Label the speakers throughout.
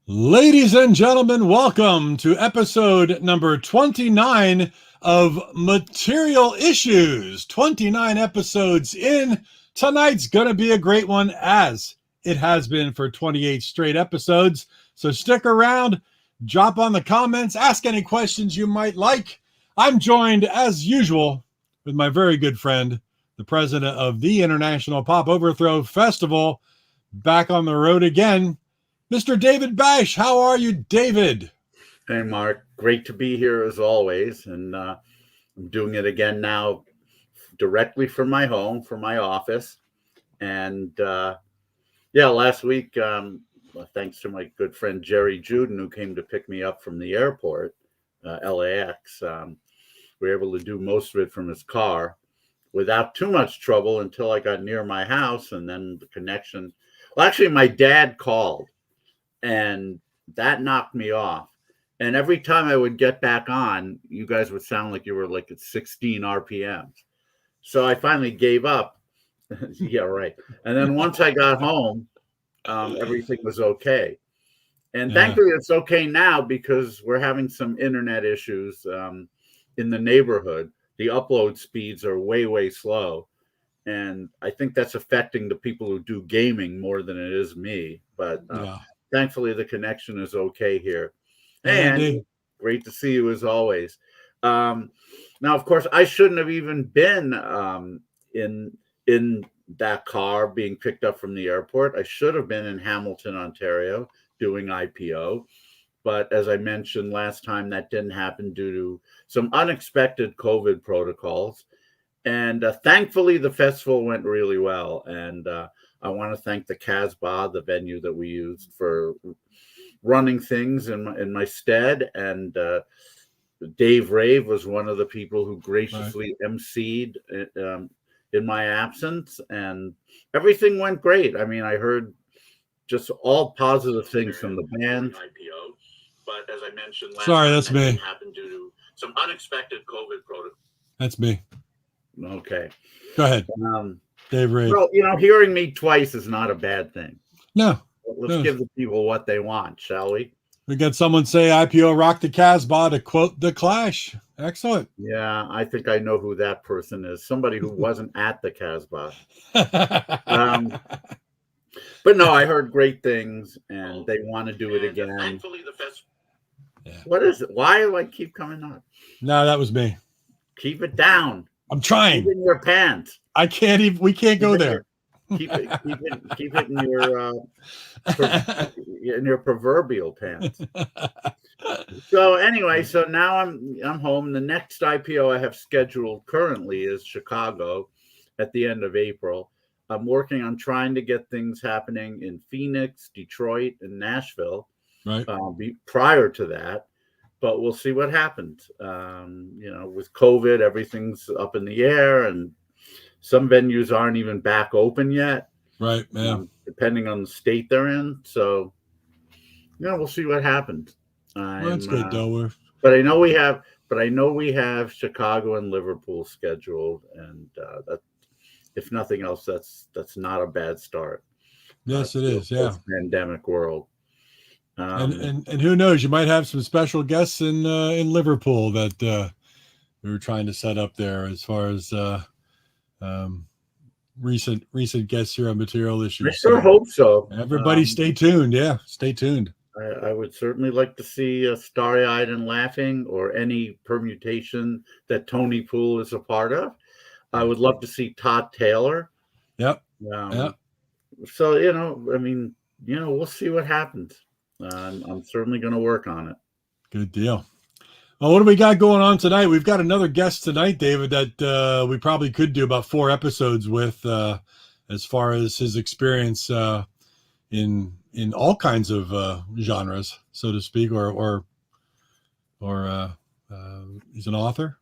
Speaker 1: Ladies and gentlemen, welcome to episode number 29 of Material Issues. 29 episodes in. Tonight's going to be a great one, as it has been for 28 straight episodes. So stick around, drop on the comments, ask any questions you might like. I'm joined, as usual, with my very good friend, the president of the International Pop Overthrow Festival, back on the road again, Mr. David Bash. How are you, David?
Speaker 2: Hey, Mark. Great to be here as always. And I'm doing it again now directly from my home, from my office. And last week, thanks to my good friend Jerry Juden, who came to pick me up from the airport, LAX, we were able to do most of it from his car without too much trouble until I got near my house. And then the connection. Well, actually, my dad called. And that knocked me off. And every time I would get back on, you guys would sound like you were like at 16 RPMs. So I finally gave up. Yeah, right. And then once I got home, everything was okay. And thankfully, it's okay now because we're having some internet issues in the neighborhood. The upload speeds are way, way slow. And I think that's affecting the people who do gaming more than it is me. But thankfully, the connection is okay here. And great to see you as always. Now, of course, I shouldn't have even been in that car being picked up from the airport. I should have been in Hamilton, Ontario, doing IPO. But as I mentioned last time, that didn't happen due to some unexpected COVID protocols. And thankfully, the festival went really well. And I want to thank the Casbah, the venue that we used, for running things in my stead. And Dave Rave was one of the people who graciously emceed in my absence. And everything went great. I mean, I heard just all positive things from the band. But as I mentioned last
Speaker 1: time, that's me.
Speaker 2: Happened due to some unexpected COVID protocols.
Speaker 1: That's me.
Speaker 2: Okay.
Speaker 1: Go ahead. Dave Ray.
Speaker 2: Well, hearing me twice is not a bad thing.
Speaker 1: No.
Speaker 2: Let's give the people what they want, shall we?
Speaker 1: We got someone say IPO rock the Casbah, to quote The Clash. Excellent.
Speaker 2: Yeah, I think I know who that person is. Somebody who wasn't at the Casbah. But no, I heard great things, and they want to do it again. Thankfully, the festival. What is it? Why do I keep coming up?
Speaker 1: No, that was me.
Speaker 2: Keep it down.
Speaker 1: I'm trying.
Speaker 2: Keep it in your pants.
Speaker 1: I can't even. We can't go there.
Speaker 2: Keep it in your proverbial pants. So anyway, so now I'm home. The next IPO I have scheduled currently is Chicago at the end of April. I'm working on trying to get things happening in Phoenix, Detroit, and Nashville.
Speaker 1: Right.
Speaker 2: Prior to that. But we'll see what happens. With COVID, everything's up in the air, and some venues aren't even back open yet.
Speaker 1: Right, yeah.
Speaker 2: Depending on the state they're in. So, we'll see what happens.
Speaker 1: That's good, though.
Speaker 2: But I know we have Chicago and Liverpool scheduled, and that, if nothing else, that's not a bad start.
Speaker 1: Yes, it is. Yeah.
Speaker 2: Pandemic world.
Speaker 1: And who knows? You might have some special guests in Liverpool that we were trying to set up there, as far as recent guests here on Material Issues.
Speaker 2: I sure hope so.
Speaker 1: Everybody, stay tuned. Yeah, stay tuned.
Speaker 2: I would certainly like to see Starry Eyed and Laughing, or any permutation that Tony Poole is a part of. I would love to see Todd Taylor.
Speaker 1: Yep.
Speaker 2: So we'll see what happens. I'm certainly going to work on it.
Speaker 1: Good deal. Well, what do we got going on tonight? We've got another guest tonight, David, that we probably could do about 4 episodes with, as far as his experience in all kinds of genres, so to speak, or he's an author.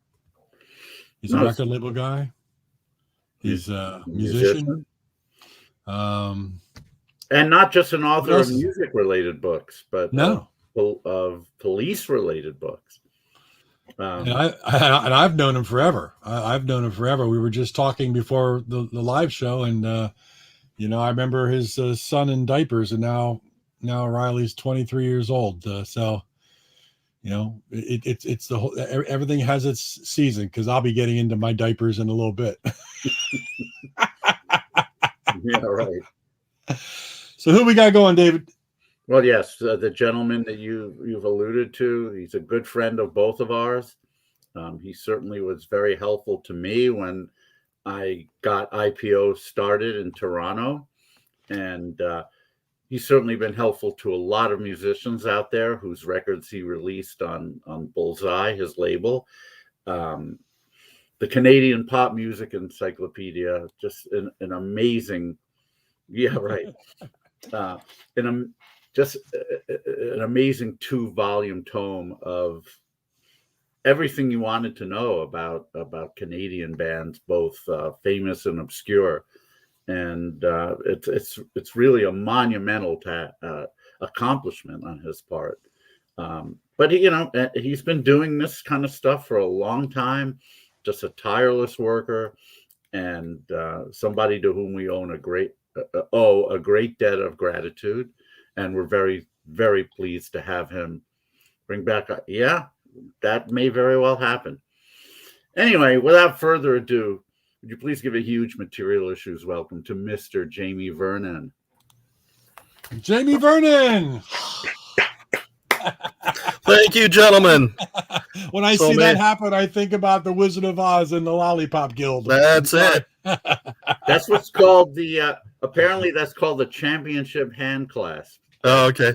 Speaker 1: He's a record label guy. He's a musician.
Speaker 2: And not just an author of music-related books, but of police-related books.
Speaker 1: And I've known him forever. I've known him forever. We were just talking before the live show, and I remember his son in diapers, and now Now Riley's 23 years old. So, it's the whole, everything has its season, because I'll be getting into my diapers in a little bit.
Speaker 2: Yeah, right.
Speaker 1: So who we got going, David?
Speaker 2: Well, yes, the gentleman that you've alluded to, he's a good friend of both of ours. He certainly was very helpful to me when I got IPO started in Toronto, and he's certainly been helpful to a lot of musicians out there whose records he released on Bullseye, his label. The Canadian Pop Music Encyclopedia, just an amazing, yeah, right. Just an amazing 2-volume tome of everything you wanted to know about Canadian bands, both famous and obscure. And it's really a monumental accomplishment on his part. But he's been doing this kind of stuff for a long time. Just a tireless worker, and somebody to whom we owe a great debt of gratitude. And we're very, very pleased to have him bring back. Yeah, that may very well happen. Anyway, without further ado, would you please give a huge Material Issues welcome to Mr. Jaimie Vernon?
Speaker 1: Jaimie Vernon!
Speaker 3: Thank you, gentlemen.
Speaker 1: When I see that happen, I think about the Wizard of Oz and the Lollipop Guild.
Speaker 3: That's it.
Speaker 2: That's what's called apparently that's called the championship hand clasp.
Speaker 3: Oh, okay.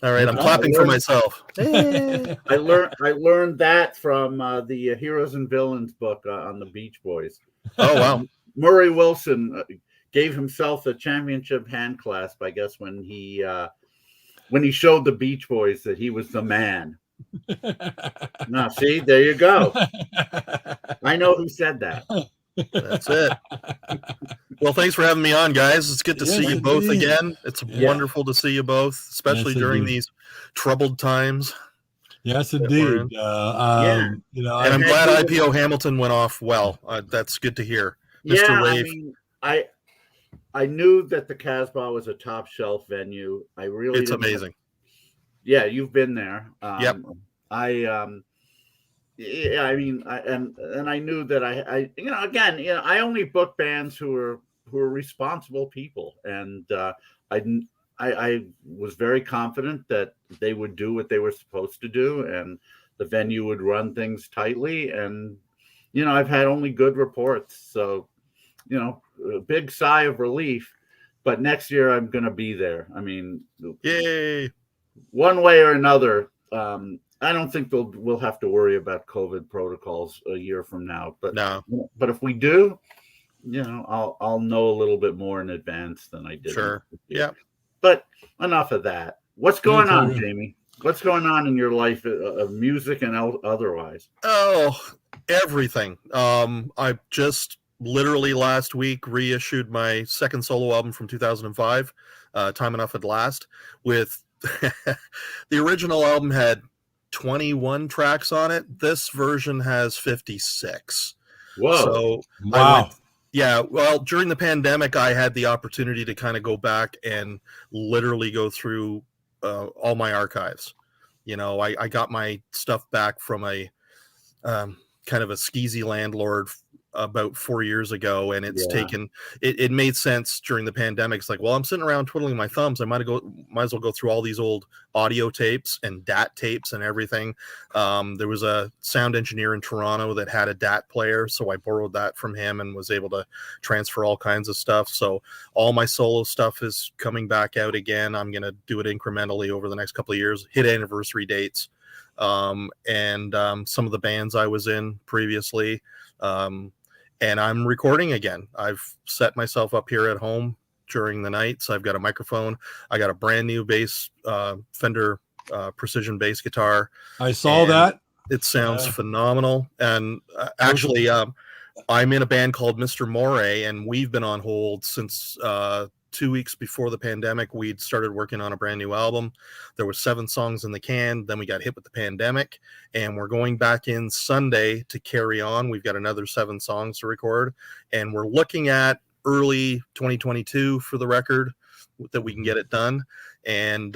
Speaker 3: All right, I'm clapping for myself.
Speaker 2: I learned that from the Heroes and Villains book on the Beach Boys.
Speaker 3: Oh, wow.
Speaker 2: Murray Wilson gave himself the championship hand clasp, I guess, when he showed the Beach Boys that he was the man. Now, see, there you go. I know who said that.
Speaker 3: That's it. Well, thanks for having me on, guys. It's good to see you both again. It's wonderful to see you both, especially during these troubled times.
Speaker 1: Yes, indeed.
Speaker 3: And I'm glad IPO Hamilton went off well. That's good to hear. Mr. Rave.
Speaker 2: I knew that the Casbah was a top shelf venue. It's
Speaker 3: amazing.
Speaker 2: Yeah, you've been there.
Speaker 3: Yep.
Speaker 2: I knew that I only book bands who are responsible people, and I was very confident that they would do what they were supposed to do, and the venue would run things tightly. And I've had only good reports, so a big sigh of relief. But next year I'm going to be there. I mean,
Speaker 3: yay!
Speaker 2: One way or another. I don't think we'll have to worry about COVID protocols a year from now. But
Speaker 3: no.
Speaker 2: But if we do, I'll know a little bit more in advance than I did.
Speaker 3: Sure. Yeah.
Speaker 2: But enough of that. What's going on, Jaimie? What's going on in your life of music and otherwise?
Speaker 3: Oh, everything. I just literally last week reissued my second solo album from 2005, Time Enough at Last. With the original album had 21 tracks on it. This version has 56.
Speaker 2: Whoa.
Speaker 3: So
Speaker 1: wow.
Speaker 3: Well, during the pandemic, I had the opportunity to kind of go back and literally go through all my archives. I got my stuff back from a kind of a skeezy landlord about 4 years ago, and it's taken it made sense during the pandemic. It's like, well, I'm sitting around twiddling my thumbs, I might as well go through all these old audio tapes and DAT tapes and everything. There was a sound engineer in Toronto that had a DAT player, so I borrowed that from him and was able to transfer all kinds of stuff. So all my solo stuff is coming back out again. I'm going to do it incrementally over the next couple of years, hit anniversary dates, and some of the bands I was in previously. And I'm recording again. I've set myself up here at home during the nights. I've got a microphone. I got a brand new bass, Fender precision bass guitar.
Speaker 1: I saw that.
Speaker 3: It sounds phenomenal. And actually, I'm in a band called Mr. Moray, and we've been on hold since 2 weeks before the pandemic. We'd started working on a brand new album. There were 7 songs in the can. Then we got hit with the pandemic, and we're going back in Sunday to carry on. We've got another 7 songs to record, and we're looking at early 2022 for the record. that we can get it done. And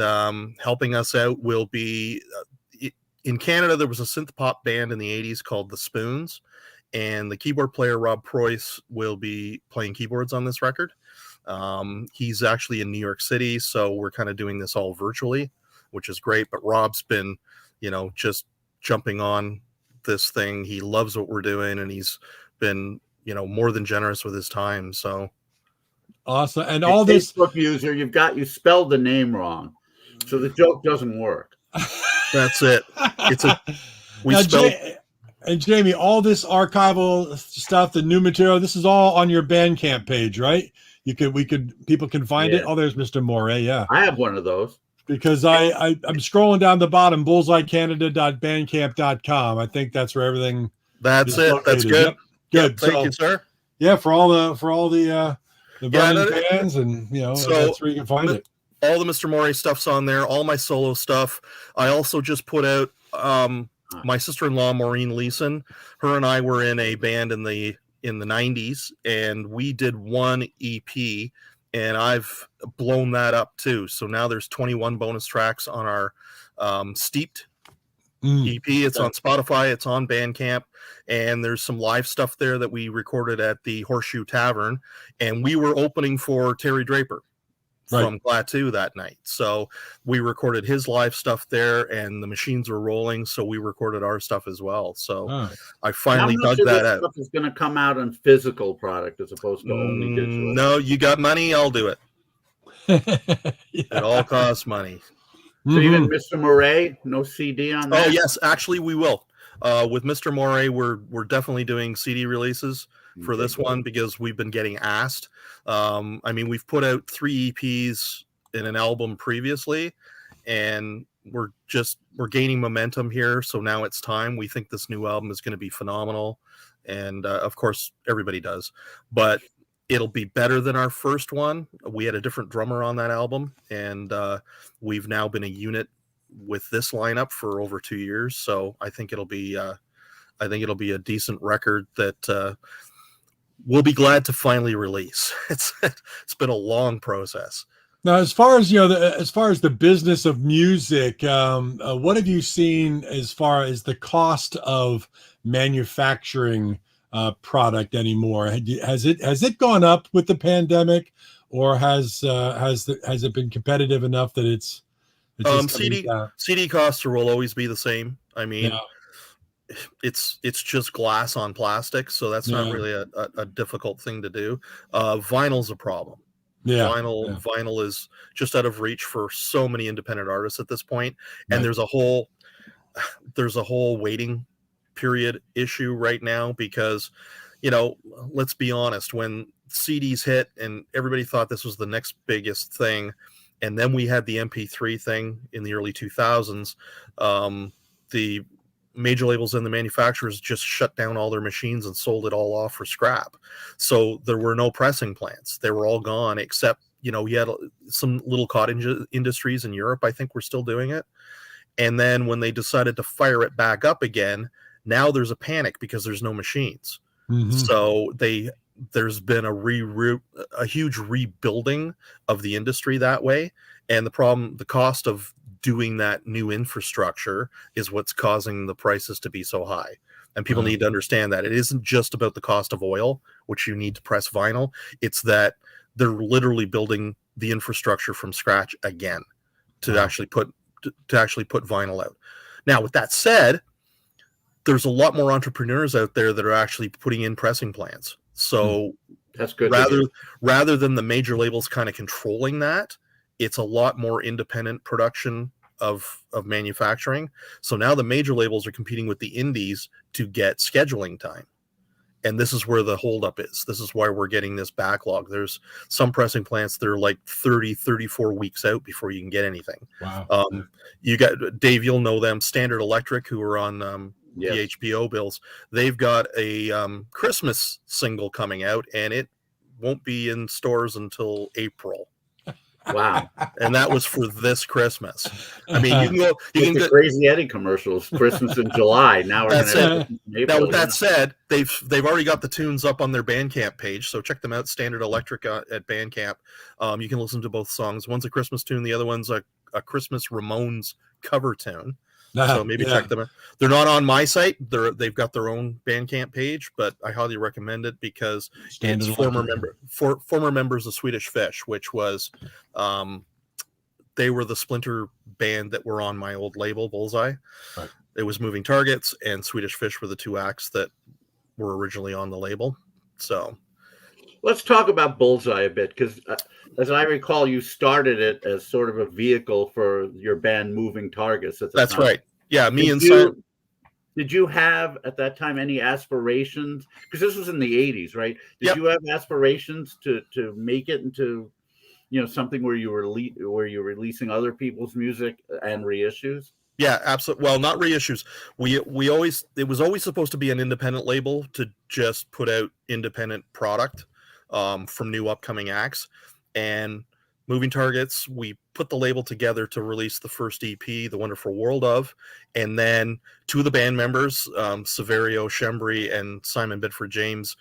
Speaker 3: helping us out will be in Canada. There was a synth pop band in the 80s called the Spoons, and the keyboard player Rob Preuss will be playing keyboards on this record. He's actually in New York City, so we're kind of doing this all virtually, which is great. But Rob's been, just jumping on this thing. He loves what we're doing, and he's been, more than generous with his time. So
Speaker 1: awesome. And all this
Speaker 2: Facebook user, you spelled the name wrong, so the joke doesn't work.
Speaker 3: That's it.
Speaker 1: And Jaimie, all this archival stuff, the new material, this is all on your Bandcamp page, right? People can find it. Oh, there's Mr. Moray. Yeah,
Speaker 2: I have one of those
Speaker 1: because I'm scrolling down the bottom, bullseyecanada.bandcamp.com. I think that's where everything.
Speaker 3: That's it.
Speaker 1: Located.
Speaker 3: That's good.
Speaker 1: Yep. Good.
Speaker 3: Thank you, sir.
Speaker 1: Yeah, for all the Vernon fans, and that's where you can find it.
Speaker 3: All the Mr. Moray stuff's on there. All my solo stuff. I also just put out my sister-in-law Maureen Leeson. Her and I were in a band in the 90s, and we did one EP, and I've blown that up too. So now there's 21 bonus tracks on our Steeped EP. It's on Spotify, it's on Bandcamp, and there's some live stuff there that we recorded at the Horseshoe Tavern, and we were opening for Terry Draper from Klaatu that night. So we recorded his live stuff there, and the machines were rolling, so we recorded our stuff as well. So I finally dug that out.
Speaker 2: Stuff is going to come out on physical product as opposed to only digital.
Speaker 3: No, you got money, I'll do it. It all costs money.
Speaker 2: So even Mr. Moray, no CD on that?
Speaker 3: Oh yes, actually we will. With Mr. Moray, we're definitely doing CD releases for this one because we've been getting asked. We've put out 3 EPs in an album previously, and we're gaining momentum here. So now it's time. We think this new album is going to be phenomenal, and of course everybody does, but it'll be better than our first one. We had a different drummer on that album, and we've now been a unit with this lineup for over 2 years. So I think it'll be a decent record that we'll be glad to finally release. It's been a long process.
Speaker 1: Now, as far as the business of music, what have you seen as far as the cost of manufacturing product anymore? Has it gone up with the pandemic, or has it been competitive enough that it's
Speaker 3: CD costs will always be the same. I mean, it's just glass on plastic, so that's not really a difficult thing to do. Vinyl's a problem. Vinyl is just out of reach for so many independent artists at this point, and there's a whole waiting period issue right now because, let's be honest, when CDs hit and everybody thought this was the next biggest thing, and then we had the MP3 thing in the early 2000s, the major labels and the manufacturers just shut down all their machines and sold it all off for scrap. So there were no pressing plants. They were all gone, except, we had some little cottage industries in Europe, I think, were still doing it. And then when they decided to fire it back up again, now there's a panic because there's no machines. So there's been a huge rebuilding of the industry that way. And the cost of doing that new infrastructure is what's causing the prices to be so high. And people need to understand that it isn't just about the cost of oil, which you need to press vinyl. It's that they're literally building the infrastructure from scratch again to actually put vinyl out. Now, with that said, there's a lot more entrepreneurs out there that are actually putting in pressing plants. So
Speaker 2: that's good.
Speaker 3: Rather than the major labels kind of controlling that, it's a lot more independent production of manufacturing. So now the major labels are competing with the indies to get scheduling time. And this is where the holdup is. This is why we're getting this backlog. There's some pressing plants that are like 30, 34 weeks out before you can get anything.
Speaker 1: Wow.
Speaker 3: You got, Dave, you'll know them, Standard Electric, who are on the HBO bills. They've got a Christmas single coming out, and it won't be in stores until April.
Speaker 2: Wow.
Speaker 3: And that was for this Christmas. I mean, you can go. You can
Speaker 2: The
Speaker 3: get
Speaker 2: Crazy Eddie commerals. Christmas in July. Now we're
Speaker 3: That's
Speaker 2: going to have
Speaker 3: it.
Speaker 2: Christmas in
Speaker 3: Now,
Speaker 2: April.
Speaker 3: with that said, they've already got the tunes up on their Bandcamp page, so check them out. Standard Electric at Bandcamp. You can listen to both songs. One's a Christmas tune, the other one's a Christmas Ramones cover tune. So maybe check them out. They're not on my site. They've got their own Bandcamp page, but I highly recommend it because it's former members of Swedish Fish, which was they were the splinter band that were on my old label, Bullseye.
Speaker 1: Right.
Speaker 3: It was Moving Targets and Swedish Fish were the two acts that were originally on the label. So
Speaker 2: let's talk about Bullseye a bit, because as I recall, you started it as sort of a vehicle for your band Moving Targets at the
Speaker 3: That's
Speaker 2: time.
Speaker 3: right. Yeah, me and
Speaker 2: Simon. Did you have at that time any aspirations? Because this was in the 80s, right? Did you have aspirations to make it into, something where you were releasing other people's music and reissues?
Speaker 3: Yeah, absolutely. Well, not reissues. It was always supposed to be an independent label to just put out independent product from new upcoming acts. And Moving Targets, we put the label together to release the first EP, The Wonderful World of, and then two of the band members, Severio Shembri and Simon Bedford James,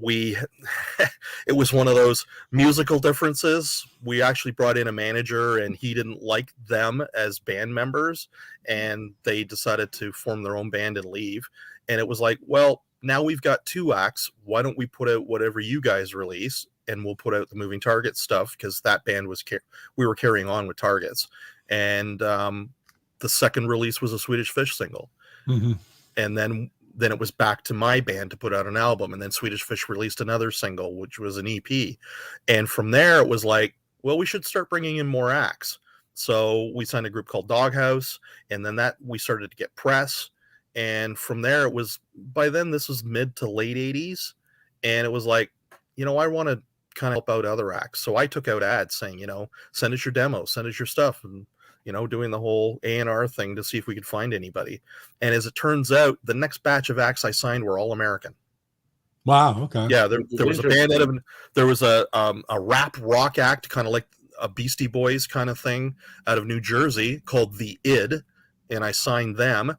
Speaker 3: it was one of those musical differences. We actually brought in a manager and he didn't like them as band members, and they decided to form their own band and leave. And it was like, well, now we've got two acts. Why don't we put out whatever you guys release, and we'll put out the Moving Target stuff, because that band we were carrying on with Targets. And the second release was a Swedish Fish single. Mm-hmm. And then it was back to my band to put out an album. And then Swedish Fish released another single, which was an EP. And from there, it was like, well, we should start bringing in more acts. So we signed a group called Doghouse, and then we started to get press. And from there, by then, this was mid to late 80s. And it was like, I want to kind of help out other acts. So I took out ads saying, send us your demos, send us your stuff. And, doing the whole A&R thing to see if we could find anybody. And as it turns out, the next batch of acts I signed were all American.
Speaker 1: Wow. Okay.
Speaker 3: Yeah. There was a band there was a rap rock act, kind of like a Beastie Boys kind of thing out of New Jersey called The Id. And I signed them.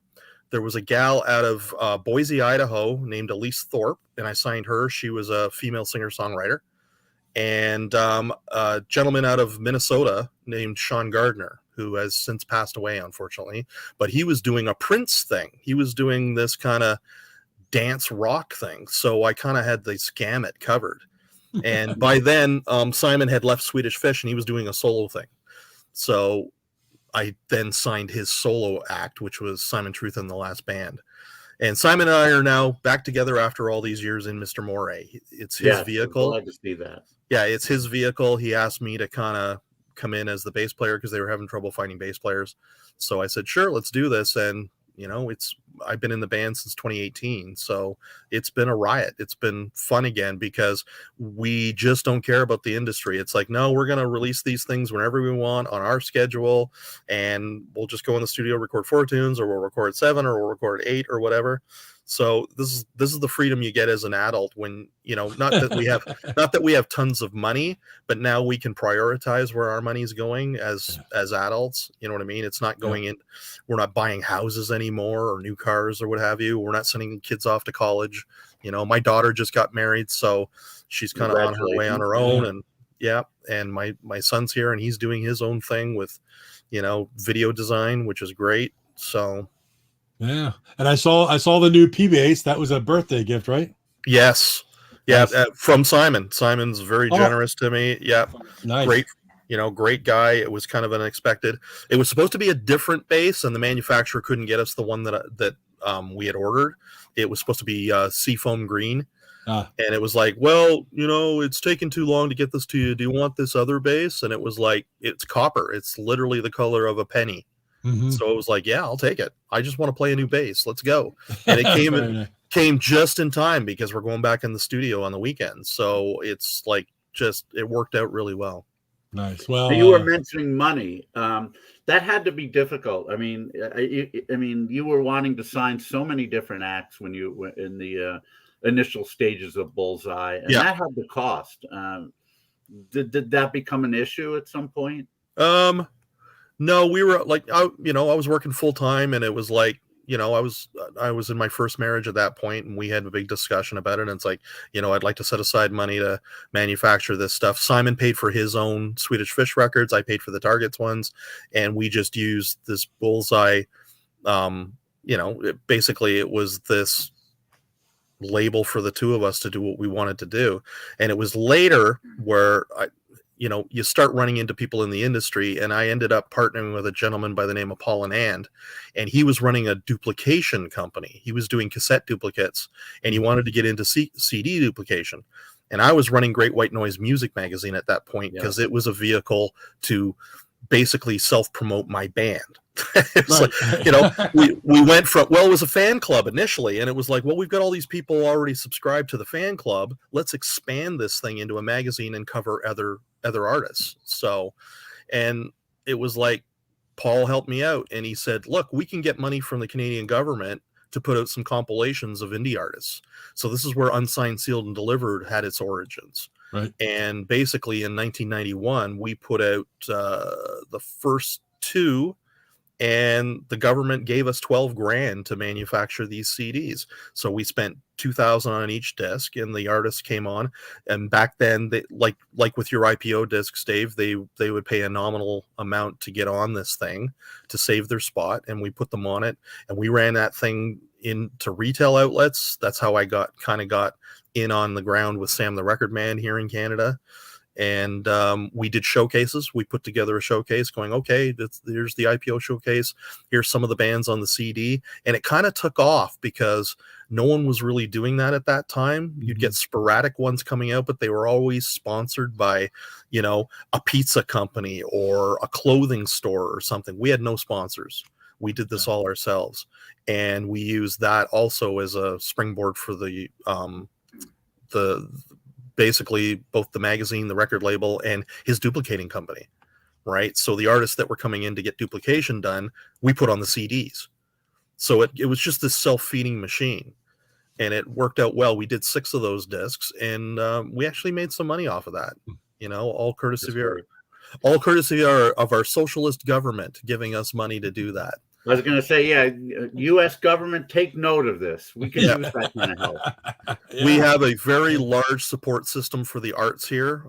Speaker 3: There was a gal out of Boise, Idaho named Elise Thorpe, and I signed her. She was a female singer-songwriter. And a gentleman out of Minnesota named Sean Gardner, who has since passed away, unfortunately. But he was doing a Prince thing. He was doing this kind of dance rock thing. So I kind of had the gamut covered. And by then, Simon had left Swedish Fish, and he was doing a solo thing. So I then signed his solo act, which was Simon Truth and the Last Band. And Simon and I are now back together after all these years in Mr. Moray. It's his vehicle.
Speaker 2: I'm glad to see that. Yeah,
Speaker 3: it's his vehicle. He asked me to kind of come in as the bass player because they were having trouble finding bass players. So I said, sure, let's do this. And, I've been in the band since 2018. So it's been a riot. It's been fun again because we just don't care about the industry. It's like, no, we're going to release these things whenever we want on our schedule. And we'll just go in the studio, record 4 tunes, or we'll record 7, or we'll record 8 or whatever. So this is the freedom you get as an adult when, not that we have tons of money, but now we can prioritize where our money is going as adults. You know what I mean? It's not going in. We're not buying houses anymore or new cars or what have you. We're not sending kids off to college. My daughter just got married, so she's kind of on her way on her own. And my son's here, and he's doing his own thing with, video design, which is great. So.
Speaker 1: Yeah, and I saw the new P bass. That was a birthday gift, right?
Speaker 3: Yes, yeah, nice. From Simon. Simon's very generous to me. Yeah,
Speaker 1: nice.
Speaker 3: Great guy. It was kind of unexpected. It was supposed to be a different bass, and the manufacturer couldn't get us the one that we had ordered. It was supposed to be seafoam green, and it was like, well, it's taken too long to get this to you. Do you want this other bass? And it was like, it's copper. It's literally the color of a penny. Mm-hmm. So it was like, yeah, I'll take it. I just want to play a new bass. Let's go. And it came just in time because we're going back in the studio on the weekend. So it's like it worked out really well.
Speaker 1: Nice. Well,
Speaker 2: you were mentioning money. That had to be difficult. I mean, you were wanting to sign so many different acts when you were in the initial stages of Bullseye, and that had to cost. Did that become an issue at some point?
Speaker 3: No, we were like, I was working full time, and it was like, I was in my first marriage at that point, and we had a big discussion about it. And it's like, I'd like to set aside money to manufacture this stuff. Simon paid for his own Swedish Fish records. I paid for the Targets ones, and we just used this Bullseye. Basically it was this label for the two of us to do what we wanted to do. And it was later where you start running into people in the industry, and I ended up partnering with a gentleman by the name of Paul and he was running a duplication company. He was doing cassette duplicates, and he wanted to get into CD duplication. And I was running Great White Noise Music Magazine at that point, because it was a vehicle to basically self-promote my band. It's like, we went from, it was a fan club initially, and it was like, well, we've got all these people already subscribed to the fan club. Let's expand this thing into a magazine and cover other artists. So, and it was like, Paul helped me out, and he said, look, we can get money from the Canadian government to put out some compilations of indie artists. So this is where Unsigned, Sealed, and Delivered had its origins.
Speaker 1: Right.
Speaker 3: And basically in 1991, we put out the first two, and the government gave us 12 grand to manufacture these CDs. So we spent $2,000 on each disc, and the artists came on. And back then, they, like with your IPO discs, Dave, they would pay a nominal amount to get on this thing to save their spot, and we put them on it, and we ran that thing into retail outlets. That's how I got in on the ground with Sam the Record Man here in Canada. And we did showcases. We put together a showcase going, okay, here's the IPO showcase. Here's some of the bands on the CD. And it kind of took off because no one was really doing that at that time. You'd get sporadic ones coming out, but they were always sponsored by, a pizza company or a clothing store or something. We had no sponsors. We did this all ourselves. And we used that also as a springboard for the basically both the magazine, the record label, and his duplicating company, right? So the artists that were coming in to get duplication done, we put on the CDs. So it was just this self-feeding machine, and it worked out well. We did 6 of those discs, and we actually made some money off of that, all courtesy of our socialist government giving us money to do that.
Speaker 2: I was going to say, U.S. government, take note of this. We can use that kind of help.
Speaker 3: We have a very large support system for the arts here.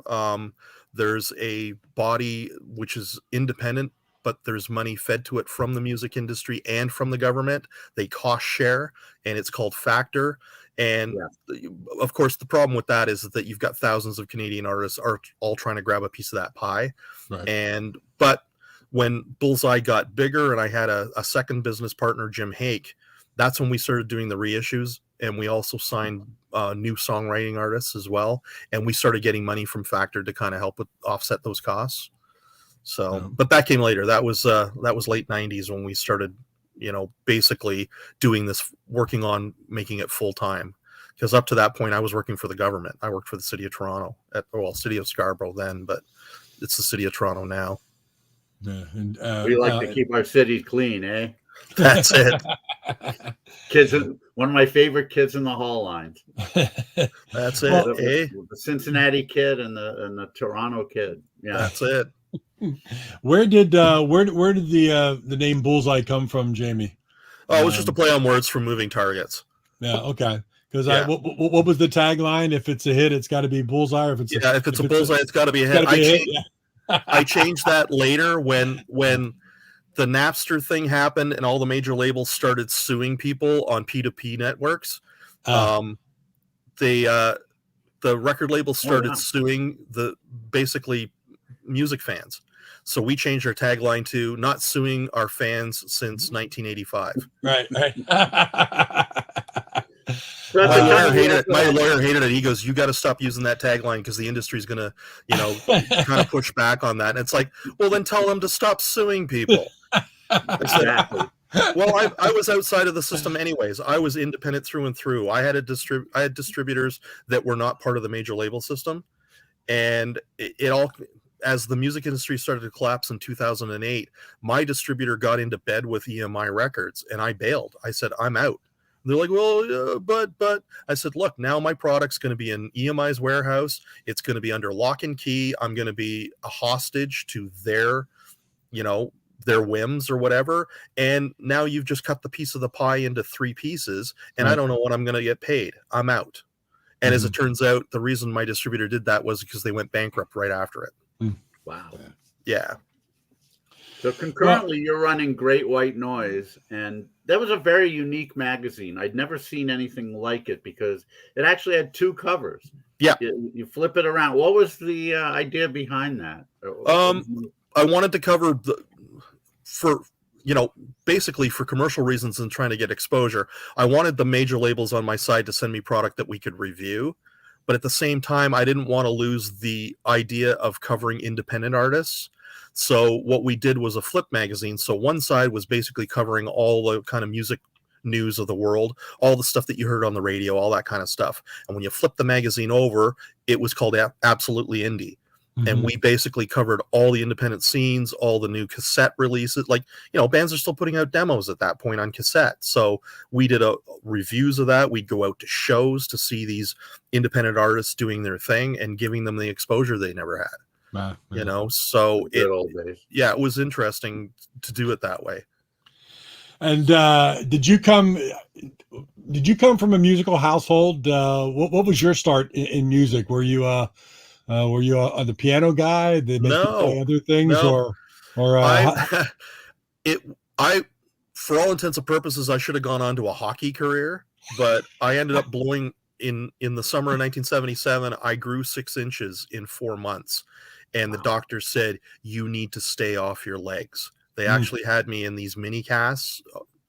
Speaker 3: There's a body which is independent, but there's money fed to it from the music industry and from the government. They cost share, and it's called Factor. And of course, the problem with that is that you've got thousands of Canadian artists are all trying to grab a piece of that pie. Right. But when Bullseye got bigger and I had a second business partner, Jim Hake, that's when we started doing the reissues, and we also signed new songwriting artists as well. And we started getting money from Factor to kind of help with offset those costs. So, but that came later. That was late 90s when we started, basically doing this, working on making it full time. Because up to that point, I was working for the government. I worked for the city of Toronto, city of Scarborough then, but it's the city of Toronto now.
Speaker 1: Yeah, and,
Speaker 2: we like to keep our city clean, eh?
Speaker 3: That's it.
Speaker 2: Kids, one of my favorite kids in the hall lines.
Speaker 3: That's it.
Speaker 2: The Cincinnati kid and the Toronto kid. Yeah,
Speaker 3: that's it.
Speaker 1: Where did the name Bullseye come from, Jaimie?
Speaker 3: Oh, it was just a play on words from Moving Targets.
Speaker 1: Yeah. Okay. Because what was the tagline? If it's a hit, it's got to be Bullseye. Or if it's
Speaker 3: a bullseye, it's got to be a hit. I changed that later when the Napster thing happened and all the major labels started suing people on P2P networks. The record labels started suing basically music fans. So we changed our tagline to "Not suing our fans since 1985."
Speaker 1: Right.
Speaker 3: My lawyer hated it. He goes, "You got to stop using that tagline because the industry is going to, kind of push back on that." And it's like, well, then tell them to stop suing people.
Speaker 2: Exactly.
Speaker 3: Well, I was outside of the system anyways. I was independent through and through. I had distributors that were not part of the major label system, and it all. As the music industry started to collapse in 2008, my distributor got into bed with EMI Records, and I bailed. I said, I'm out. They're like, well, but I said, look, now my product's going to be in EMI's warehouse. It's going to be under lock and key. I'm going to be a hostage to their, their whims or whatever. And now you've just cut the piece of the pie into 3 pieces, and I don't know what I'm going to get paid. I'm out. And as it turns out, the reason my distributor did that was because they went bankrupt right after it.
Speaker 2: Wow.
Speaker 3: Yeah.
Speaker 2: So concurrently, you're running Great White Noise, and that was a very unique magazine. I'd never seen anything like it because it actually had 2 covers.
Speaker 3: Yeah.
Speaker 2: You flip it around. What was the idea behind that?
Speaker 3: I wanted to cover basically for commercial reasons and trying to get exposure. I wanted the major labels on my side to send me product that we could review. But at the same time, I didn't want to lose the idea of covering independent artists. So what we did was a flip magazine. So one side was basically covering all the kind of music news of the world, all the stuff that you heard on the radio, all that kind of stuff. And when you flip the magazine over, it was called Absolutely Indie. And we basically covered all the independent scenes, all the new cassette releases. Like, bands are still putting out demos at that point on cassette. So we did reviews of that. We'd go out to shows to see these independent artists doing their thing and giving them the exposure they never had. So it was interesting to do it that way.
Speaker 1: And did you come from a musical household? What was your start in music? Were you the piano guy? Did they make you play other things,
Speaker 3: I for all intents and purposes, I should have gone on to a hockey career, but I ended up blowing in the summer of 1977. I grew 6 inches in 4 months, and the doctor said, you need to stay off your legs. They actually had me in these mini casts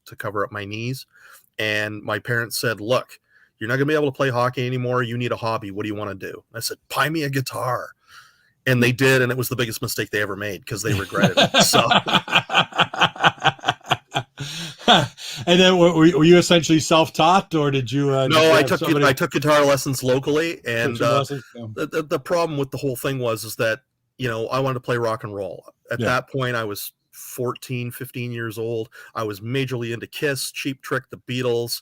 Speaker 3: to cover up my knees, and my parents said, look, you're not going to be able to play hockey anymore. You need a hobby. What do you want to do? I said, buy me a guitar. And they did, and it was the biggest mistake they ever made because they regretted it. So.
Speaker 1: And then were you essentially self-taught, or did you?
Speaker 3: No, I took guitar lessons locally, and the problem with the whole thing was that I wanted to play rock and roll. At that point, I was 14, 15 years old. I was majorly into Kiss, Cheap Trick, the Beatles,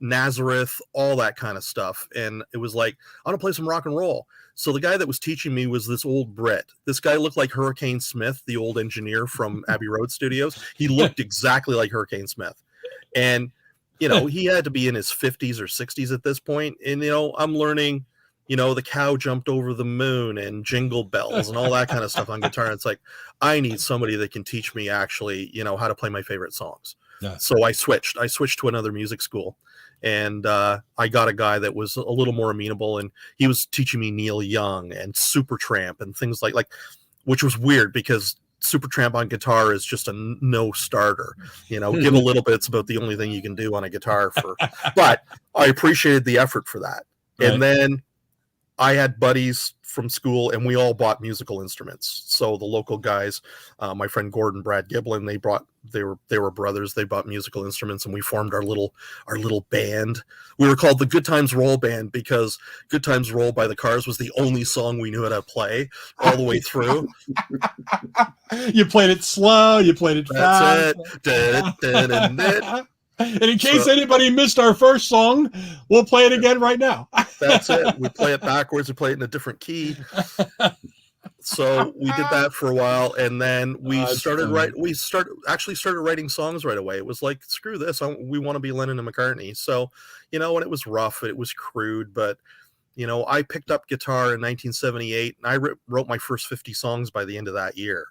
Speaker 3: Nazareth, all that kind of stuff. And it was like, I want to play some rock and roll. So the guy that was teaching me was this old Brit. This guy looked like Hurricane Smith, the old engineer from Abbey Road Studios. He looked exactly like Hurricane Smith. And, he had to be in his 50s or 60s at this point. And, I'm learning, the cow jumped over the moon and Jingle Bells and all that kind of stuff on guitar. And it's like, I need somebody that can teach me actually, how to play my favorite songs. Yeah. So I switched to another music school, and I got a guy that was a little more amenable, and he was teaching me Neil Young and Supertramp and things like, which was weird because Supertramp on guitar is just a no starter. Give a little bit. It's about the only thing you can do on a guitar but I appreciated the effort for that. Right. And then I had buddies from school, and we all bought musical instruments. So the local guys, my friend Gordon, Brad Giblin, they were brothers. They bought musical instruments, and we formed our little band. We were called the Good Times Roll Band because Good Times Roll by the Cars was the only song we knew how to play all the way through.
Speaker 1: You played it slow. You played it fast.
Speaker 3: That's it.
Speaker 1: And in case anybody missed our first song, we'll play it again right now.
Speaker 3: That's it. We play it backwards. We play it in a different key. So we did that for a while, and then we started writing songs right away. It was like, screw this. We want to be Lennon and McCartney. So, and it was rough. It was crude, but I picked up guitar in 1978, and I wrote my first 50 songs by the end of that year.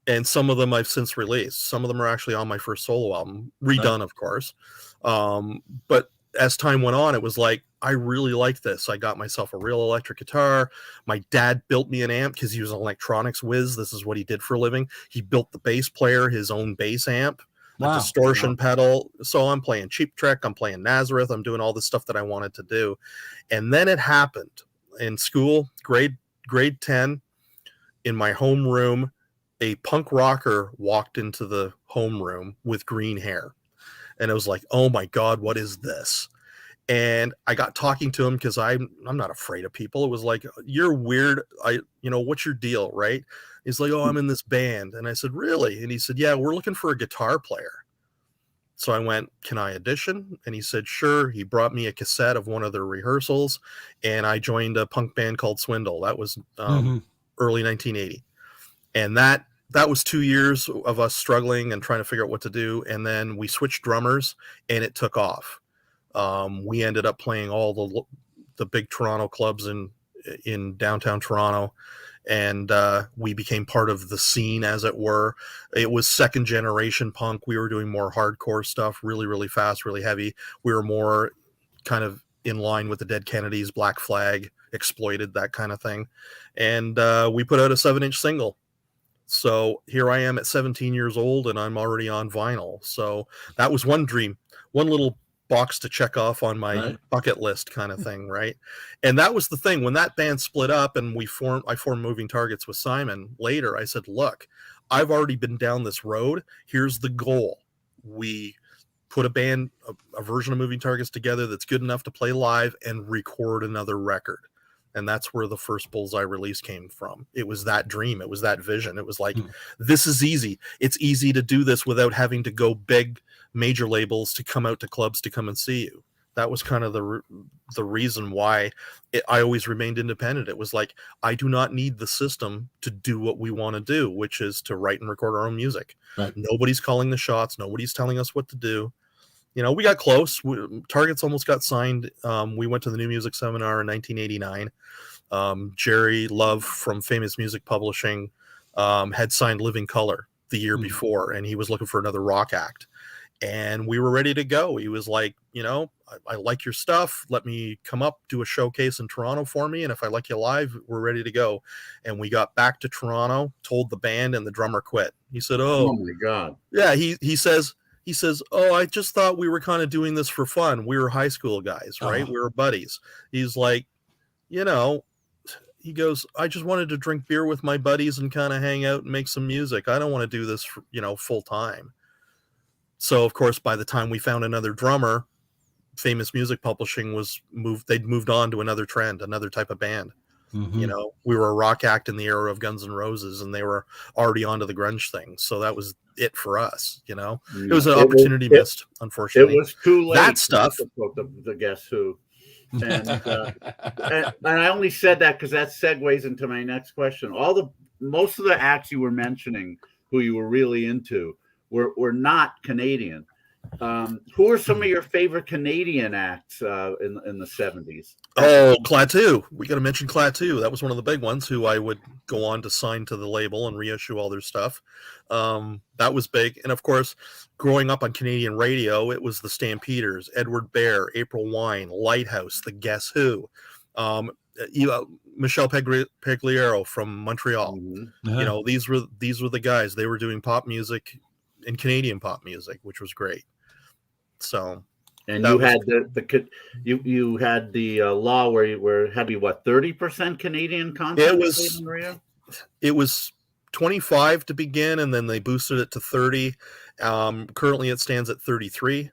Speaker 3: And some of them I've since released. Some of them are actually on my first solo album, redone, of course. But as time went on, it was like, I really like this. I got myself a real electric guitar. My dad built me an amp because he was an electronics whiz. This is what he did for a living. He built the bass player, his own bass amp, a distortion pedal. So I'm playing Cheap Trick. I'm playing Nazareth. I'm doing all the stuff that I wanted to do. And then it happened in school, grade 10, in my homeroom. A punk rocker walked into the homeroom with green hair. And it was like, oh my God, what is this? And I got talking to him because I'm not afraid of people. It was like, you're weird. What's your deal, right? He's like, oh, I'm in this band. And I said, really? And he said, yeah, we're looking for a guitar player. So I went, can I audition? And he said, sure. He brought me a cassette of one of their rehearsals, and I joined a punk band called Swindle. That was early 1980. And that was 2 years of us struggling and trying to figure out what to do. And then we switched drummers, and it took off. We ended up playing all the big Toronto clubs in downtown Toronto. And we became part of the scene, as it were. It was second generation punk. We were doing more hardcore stuff, really, really fast, really heavy. We were more kind of in line with the Dead Kennedys, Black Flag, Exploited, that kind of thing. And we put out a 7-inch single. So here I am at 17 years old, and I'm already on vinyl. So that was one dream, one little box to check off on my bucket list kind of thing, right? And that was the thing. When that band split up and I formed Moving Targets with Simon later, I said, look, I've already been down this road. Here's the goal. We put a version of Moving Targets together that's good enough to play live and record another record. And that's where the first Bullseye release came from. It was that dream. It was that vision. It was like, this is easy. It's easy to do this without having to go big major labels to come out to clubs to come and see you. That was kind of the reason why I always remained independent. It was like, I do not need the system to do what we want to do, which is to write and record our own music. Right. Nobody's calling the shots. Nobody's telling us what to do. You know, we got close. Targets almost got signed. We went to the New Music Seminar in 1989. Jerry Love from Famous Music Publishing had signed Living Color the year before, and he was looking for another rock act. And we were ready to go. He was like, you know, I like your stuff. Let me come up, do a showcase in Toronto for me. And if I like you live, we're ready to go. And we got back to Toronto, told the band, and the drummer quit. He said, oh my God. Yeah, he says, oh, I just thought we were kind of doing this for fun. We were high school guys, right? We were buddies. He's like, you know, he goes, I just wanted to drink beer with my buddies and kind of hang out and make some music. I don't want to do this for, you know, full time. So, of course, by the time we found another drummer, Famous Music Publishing they'd moved on to another trend, another type of band. You know, we were a rock act in the era of Guns N' Roses, and they were already onto the grunge thing. So that was it for us, you know. It was an opportunity missed, unfortunately.
Speaker 2: It was too late.
Speaker 3: That stuff.
Speaker 2: The Guess Who. And I only said that because that segues into my next question. Most of the acts you were mentioning, who you were really into, were not Canadian. Who are some of your favorite Canadian acts in the 70s?
Speaker 3: Oh, Klaatu. We got to mention Klaatu. That was one of the big ones who I would go on to sign to the label and reissue all their stuff. That was big. And of course, growing up on Canadian radio, it was the Stampeders, Edward Bear, April Wine, Lighthouse, the Guess Who, Michel Pegliero from Montreal. You know, these were the guys. They were doing pop music and Canadian pop music, which was great. So, and
Speaker 2: you had you had the law where you had to be 30% Canadian content.
Speaker 3: It was 25 to begin, and then they boosted it to 30. Currently, it stands at 33.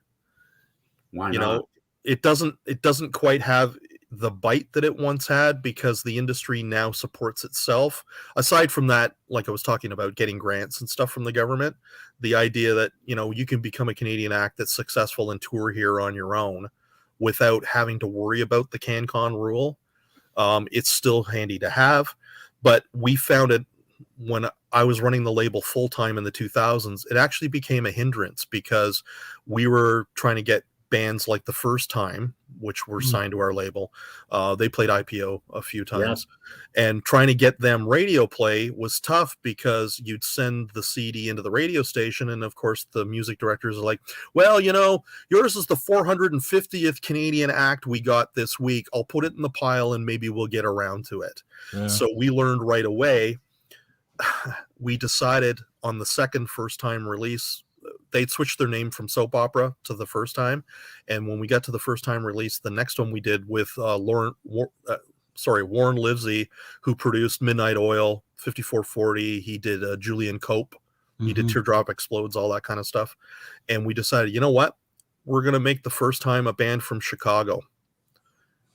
Speaker 2: Why not?
Speaker 3: You know, it doesn't quite have the bite that it once had, because the industry now supports itself. Aside from that, like I was talking about, getting grants and stuff from the government, the idea that, you know, you can become a Canadian act that's successful and tour here on your own without having to worry about the CanCon rule. It's still handy to have, but we found it when I was running the label full time in the 2000s. It actually became a hindrance because we were trying to get bands like The First Time, which were signed to our label. They played IPO a few times, and trying to get them radio play was tough because you'd send the CD into the radio station, and of course the music directors are like, well, you know, yours is the 450th Canadian act we got this week. I'll put it in the pile and maybe we'll get around to it. So we learned right away. We decided on the second First Time release, they'd switched their name from Soap Opera to The First Time. And when we got to the First Time release, the next one we did with Warren Livesey, who produced Midnight Oil, 5440. He did Julian Cope. He did Teardrop Explodes, all that kind of stuff. And we decided, you know what? We're going to make The First Time a band from Chicago.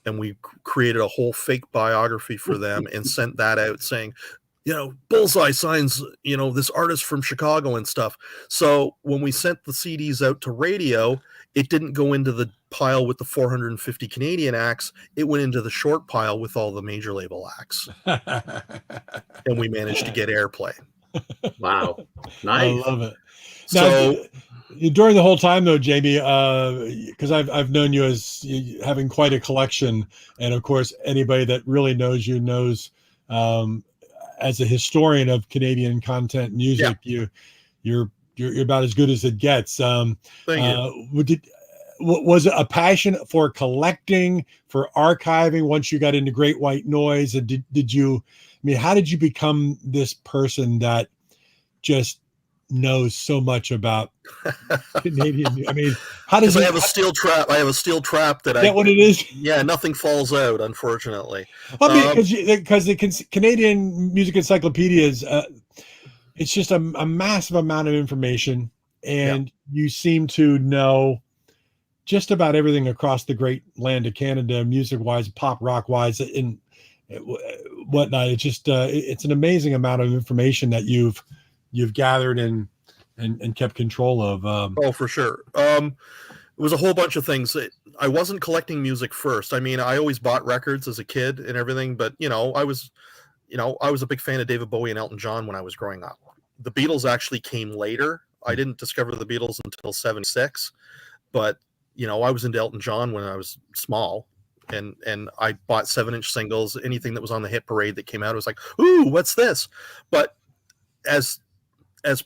Speaker 3: And we created a whole fake biography for them and sent that out saying, Bullseye signs, this artist from Chicago and stuff. So when we sent the CDs out to radio, it didn't go into the pile with the 450 Canadian acts. It went into the short pile with all the major label acts. And we managed to get airplay.
Speaker 2: Wow.
Speaker 1: I
Speaker 2: Nice.
Speaker 1: love it. Now, during the whole time, though, Jaimie, because I've known you as having quite a collection, and of course, anybody that really knows you knows, as a historian of Canadian content music, you're about as good as it gets.
Speaker 3: Thank you.
Speaker 1: Was it a passion for collecting, for archiving once you got into Great White Noise? And how did you become this person that just knows so much about Canadian? How does
Speaker 3: I have a steel trap? I have a steel trap that
Speaker 1: what it is?
Speaker 3: Yeah, nothing falls out, unfortunately.
Speaker 1: Because the Canadian Music Encyclopedia is it's just a massive amount of information, and you seem to know just about everything across the great land of Canada, music-wise, pop rock-wise, and whatnot. It's just it's an amazing amount of information that you've gathered and kept control of.
Speaker 3: Oh, for sure. It was a whole bunch of things. I wasn't collecting music first. I always bought records as a kid and everything, but I was a big fan of David Bowie and Elton John when I was growing up. The Beatles actually came later. I didn't discover the Beatles until 76, but I was into Elton John when I was small, and I bought 7-inch singles. Anything that was on the hit parade that came out, I was like, ooh, what's this? But as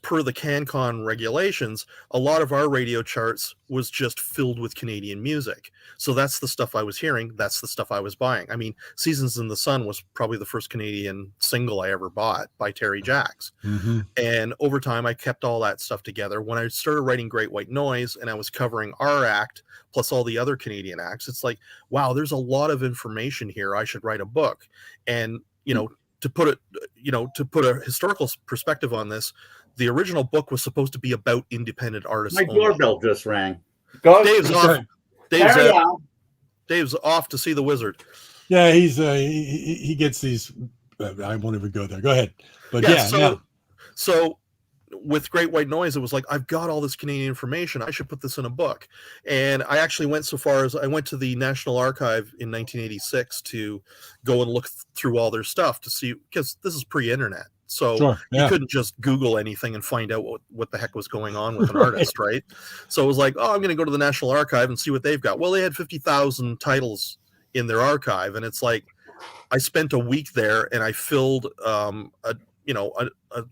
Speaker 3: per the CanCon regulations, a lot of our radio charts was just filled with Canadian music. So that's the stuff I was hearing. That's the stuff I was buying. Seasons in the Sun was probably the first Canadian single I ever bought by Terry Jacks.
Speaker 1: Mm-hmm.
Speaker 3: And over time, I kept all that stuff together. When I started writing Great White Noise and I was covering our act plus all the other Canadian acts, it's like, wow, there's a lot of information here. I should write a book. And, to put a historical perspective on this, the original book was supposed to be about independent artists.
Speaker 2: My doorbell just rang.
Speaker 3: Dave's off. Dave's off to see the wizard.
Speaker 1: Yeah, he's he gets these. I won't even go there. Go ahead. But
Speaker 3: so with Great White Noise, it was like, I've got all this Canadian information. I should put this in a book. And I actually went so far as I went to the National Archive in 1986 to go and look through all their stuff to see, because this is pre-internet. So you couldn't just Google anything and find out what the heck was going on with an artist, right? So it was like, I'm going to go to the National Archive and see what they've got. Well, they had 50,000 titles in their archive. And it's like, I spent a week there and I filled a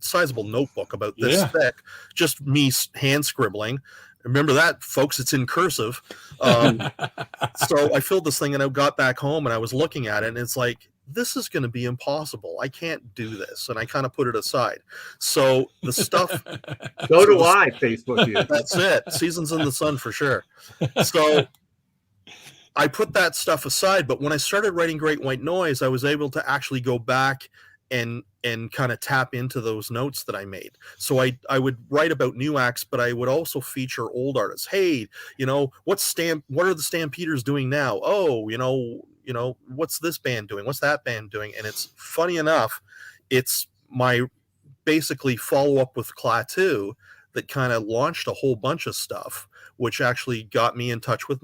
Speaker 3: sizable notebook about this thick, just me hand scribbling. Remember that, folks, it's in cursive. So I filled this thing and I got back home and I was looking at it and it's like, this is going to be impossible. I can't do this. And I kind of put it aside. So the stuff.
Speaker 2: Facebook you.
Speaker 3: That's it. Seasons in the Sun for sure. So I put that stuff aside. But when I started writing Great White Noise, I was able to actually go back and kind of tap into those notes that I made. So I would write about new acts, but I would also feature old artists. Hey, what are the Stampeders doing now? Oh, what's this band doing? What's that band doing? And it's funny enough, it's my basically follow up with Klaatu that kind of launched a whole bunch of stuff, which actually got me in touch with,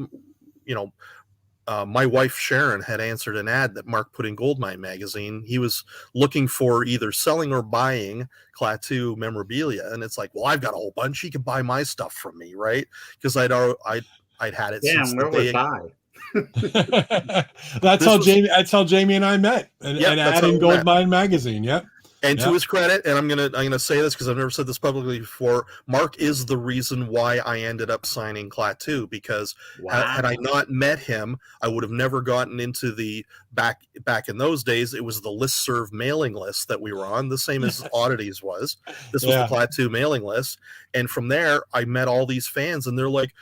Speaker 3: my wife Sharon had answered an ad that Mark put in Goldmine magazine. He was looking for either selling or buying Klaatu memorabilia, and it's like, well, I've got a whole bunch. He could buy my stuff from me, right? Because I'd had it.
Speaker 2: Damn,
Speaker 3: since
Speaker 2: where was I?
Speaker 1: That's how Jaimie and I met, and ad in Goldmine magazine. Yep.
Speaker 3: And to his credit, and I'm gonna say this because I've never said this publicly before, Mark is the reason why I ended up signing Klaatu, because had I not met him, I would have never gotten into the back in those days. It was the listserv mailing list that we were on, the same as Oddities was. This was the Klaatu mailing list, and from there I met all these fans, and they're like,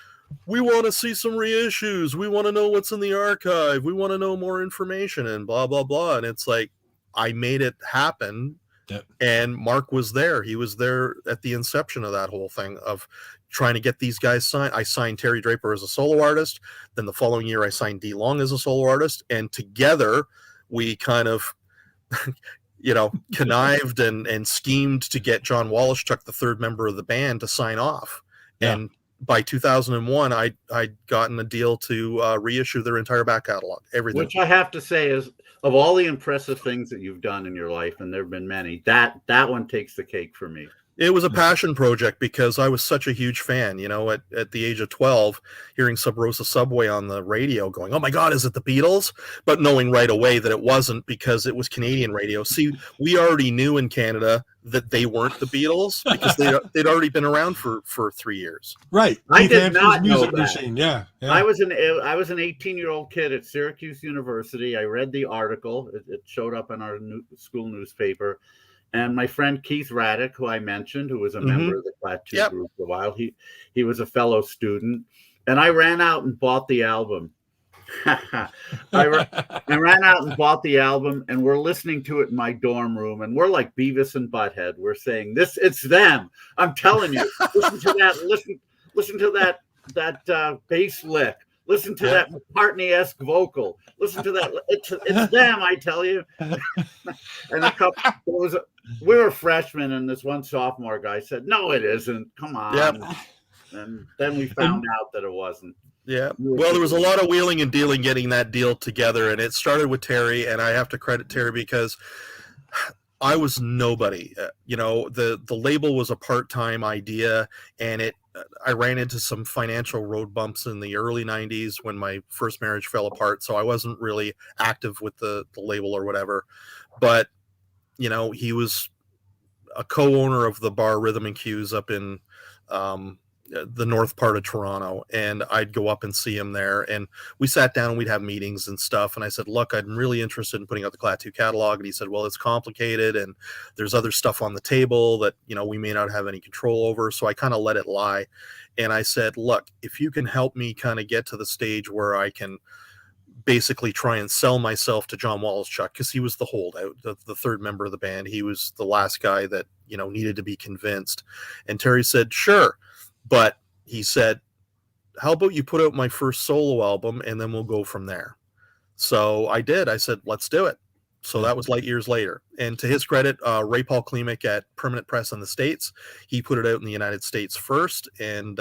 Speaker 3: we want to see some reissues. We want to know what's in the archive. We want to know more information and blah, blah, blah. And it's like, I made it happen. Yep. And Mark was there. He was there at the inception of that whole thing of trying to get these guys signed. I signed Terry Draper as a solo artist. Then the following year, I signed D. Long as a solo artist. And together, we kind of connived and schemed to get John Wallachuk, the third member of the band, to sign off.
Speaker 1: Yeah.
Speaker 3: And by 2001, I'd gotten a deal to reissue their entire back catalog, everything.
Speaker 2: Which I have to say is, of all the impressive things that you've done in your life, and there have been many, that one takes the cake for me.
Speaker 3: It was a passion project because I was such a huge fan, at the age of 12, hearing Sub Rosa Subway on the radio going, oh my God, is it the Beatles? But knowing right away that it wasn't, because it was Canadian radio. See, we already knew in Canada that they weren't the Beatles because they'd already been around for 3 years.
Speaker 1: Right.
Speaker 2: I
Speaker 1: Keith
Speaker 2: did
Speaker 1: Hampton's
Speaker 2: not know
Speaker 1: Music
Speaker 2: that.
Speaker 1: Machine. Yeah.
Speaker 2: I was an 18-year-old kid at Syracuse University. I read the article. It showed up in our school newspaper. And my friend Keith Raddick, who I mentioned, who was a member of the Klaatu group for a while, he was a fellow student. And I ran out and bought the album. I ran out and bought the album, and we're listening to it in my dorm room, and we're like Beavis and Butthead. We're saying, it's them. I'm telling you. Listen to that. Listen to that bass lick. Listen to that McCartney-esque vocal. Listen to that. It's them, I tell you. And we were freshmen, and this one sophomore guy said, no, it isn't. Come on.
Speaker 3: Yep.
Speaker 2: And then we found out that it wasn't.
Speaker 3: Yeah. Well, there was a lot of wheeling and dealing getting that deal together, and it started with Terry, and I have to credit Terry because I was nobody. The label was a part-time idea, and I ran into some financial road bumps in the early 90s when my first marriage fell apart, so I wasn't really active with the label or whatever. But, he was a co-owner of the bar Rhythm and Cues up in the north part of Toronto, and I'd go up and see him there, and we sat down and we'd have meetings and stuff, and I said, look, I'm really interested in putting out the Klaatu catalog, and he said, well, it's complicated, and there's other stuff on the table that we may not have any control over. So I kind of let it lie, and I said, look, if you can help me kind of get to the stage where I can basically try and sell myself to John Wallachuk, because he was the holdout, the third member of the band. He was the last guy that needed to be convinced. And Terry said, sure. But he said, how about you put out my first solo album and then we'll go from there. So I did. I said, let's do it. So that was light years later. And to his credit, Ray Paul Klimek at Permanent Press in the States, he put it out in the United States first, and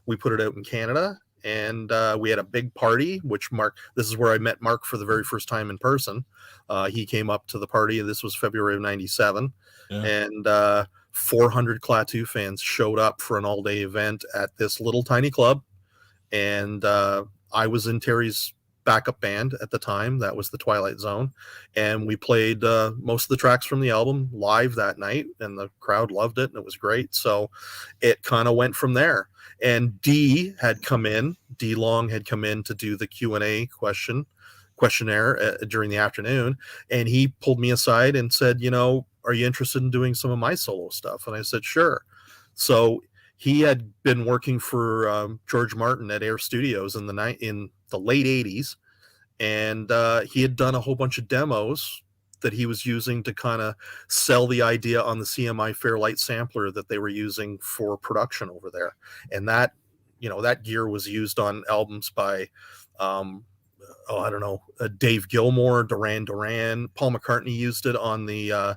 Speaker 3: we put it out in Canada. And we had a big party, which this is where I met Mark for the very first time in person. He came up to the party, and this was February of 97. Yeah. And 400 Klaatu fans showed up for an all-day event at this little tiny club. And I was in Terry's backup band at the time. That was the Twilight Zone. And we played most of the tracks from the album live that night, and the crowd loved it, and it was great. So it kind of went from there. And D Long had come in to do the Q&A questionnaire during the afternoon. And he pulled me aside and said, are you interested in doing some of my solo stuff? And I said, sure. So he had been working for George Martin at Air Studios in the late 80s. And he had done a whole bunch of demos that he was using to kind of sell the idea on the CMI Fairlight sampler that they were using for production over there. And that gear was used on albums by, Dave Gilmour, Duran Duran. Paul McCartney used it on the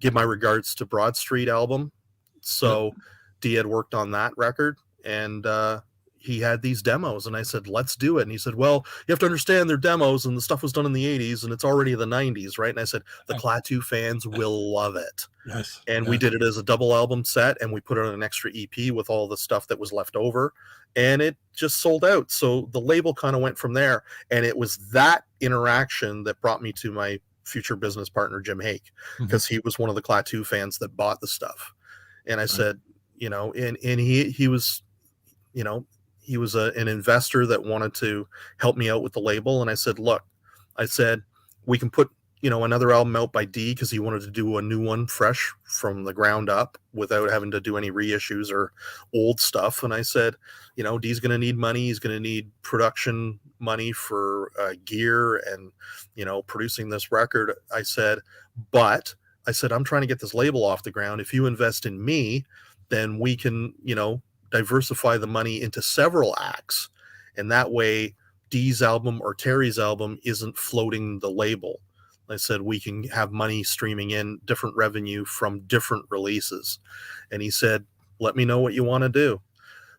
Speaker 3: Give My Regards to Broad Street album. So Dee had worked on that record, and he had these demos, and I said, let's do it. And he said, well, you have to understand they're demos, and the stuff was done in the 80s, and it's already the 90s, right? And I said, the Klaatu fans will love it.
Speaker 1: Yes.
Speaker 3: And we did it as a double album set, and we put it on an extra EP with all the stuff that was left over, and it just sold out. So the label kind of went from there, and it was that interaction that brought me to my future business partner, Jim Hake, because he was one of the Klaatu fans that bought the stuff. And I said, and he was, he was an investor that wanted to help me out with the label. And I said, look, we can put, another album out by D, because he wanted to do a new one fresh from the ground up without having to do any reissues or old stuff. And I said, D's going to need money. He's going to need production money for gear and, producing this record. I said, I'm trying to get this label off the ground. If you invest in me, then we can, diversify the money into several acts. And that way Dee's album or Terry's album isn't floating the label. I said, we can have money streaming in, different revenue from different releases. And he said, let me know what you want to do.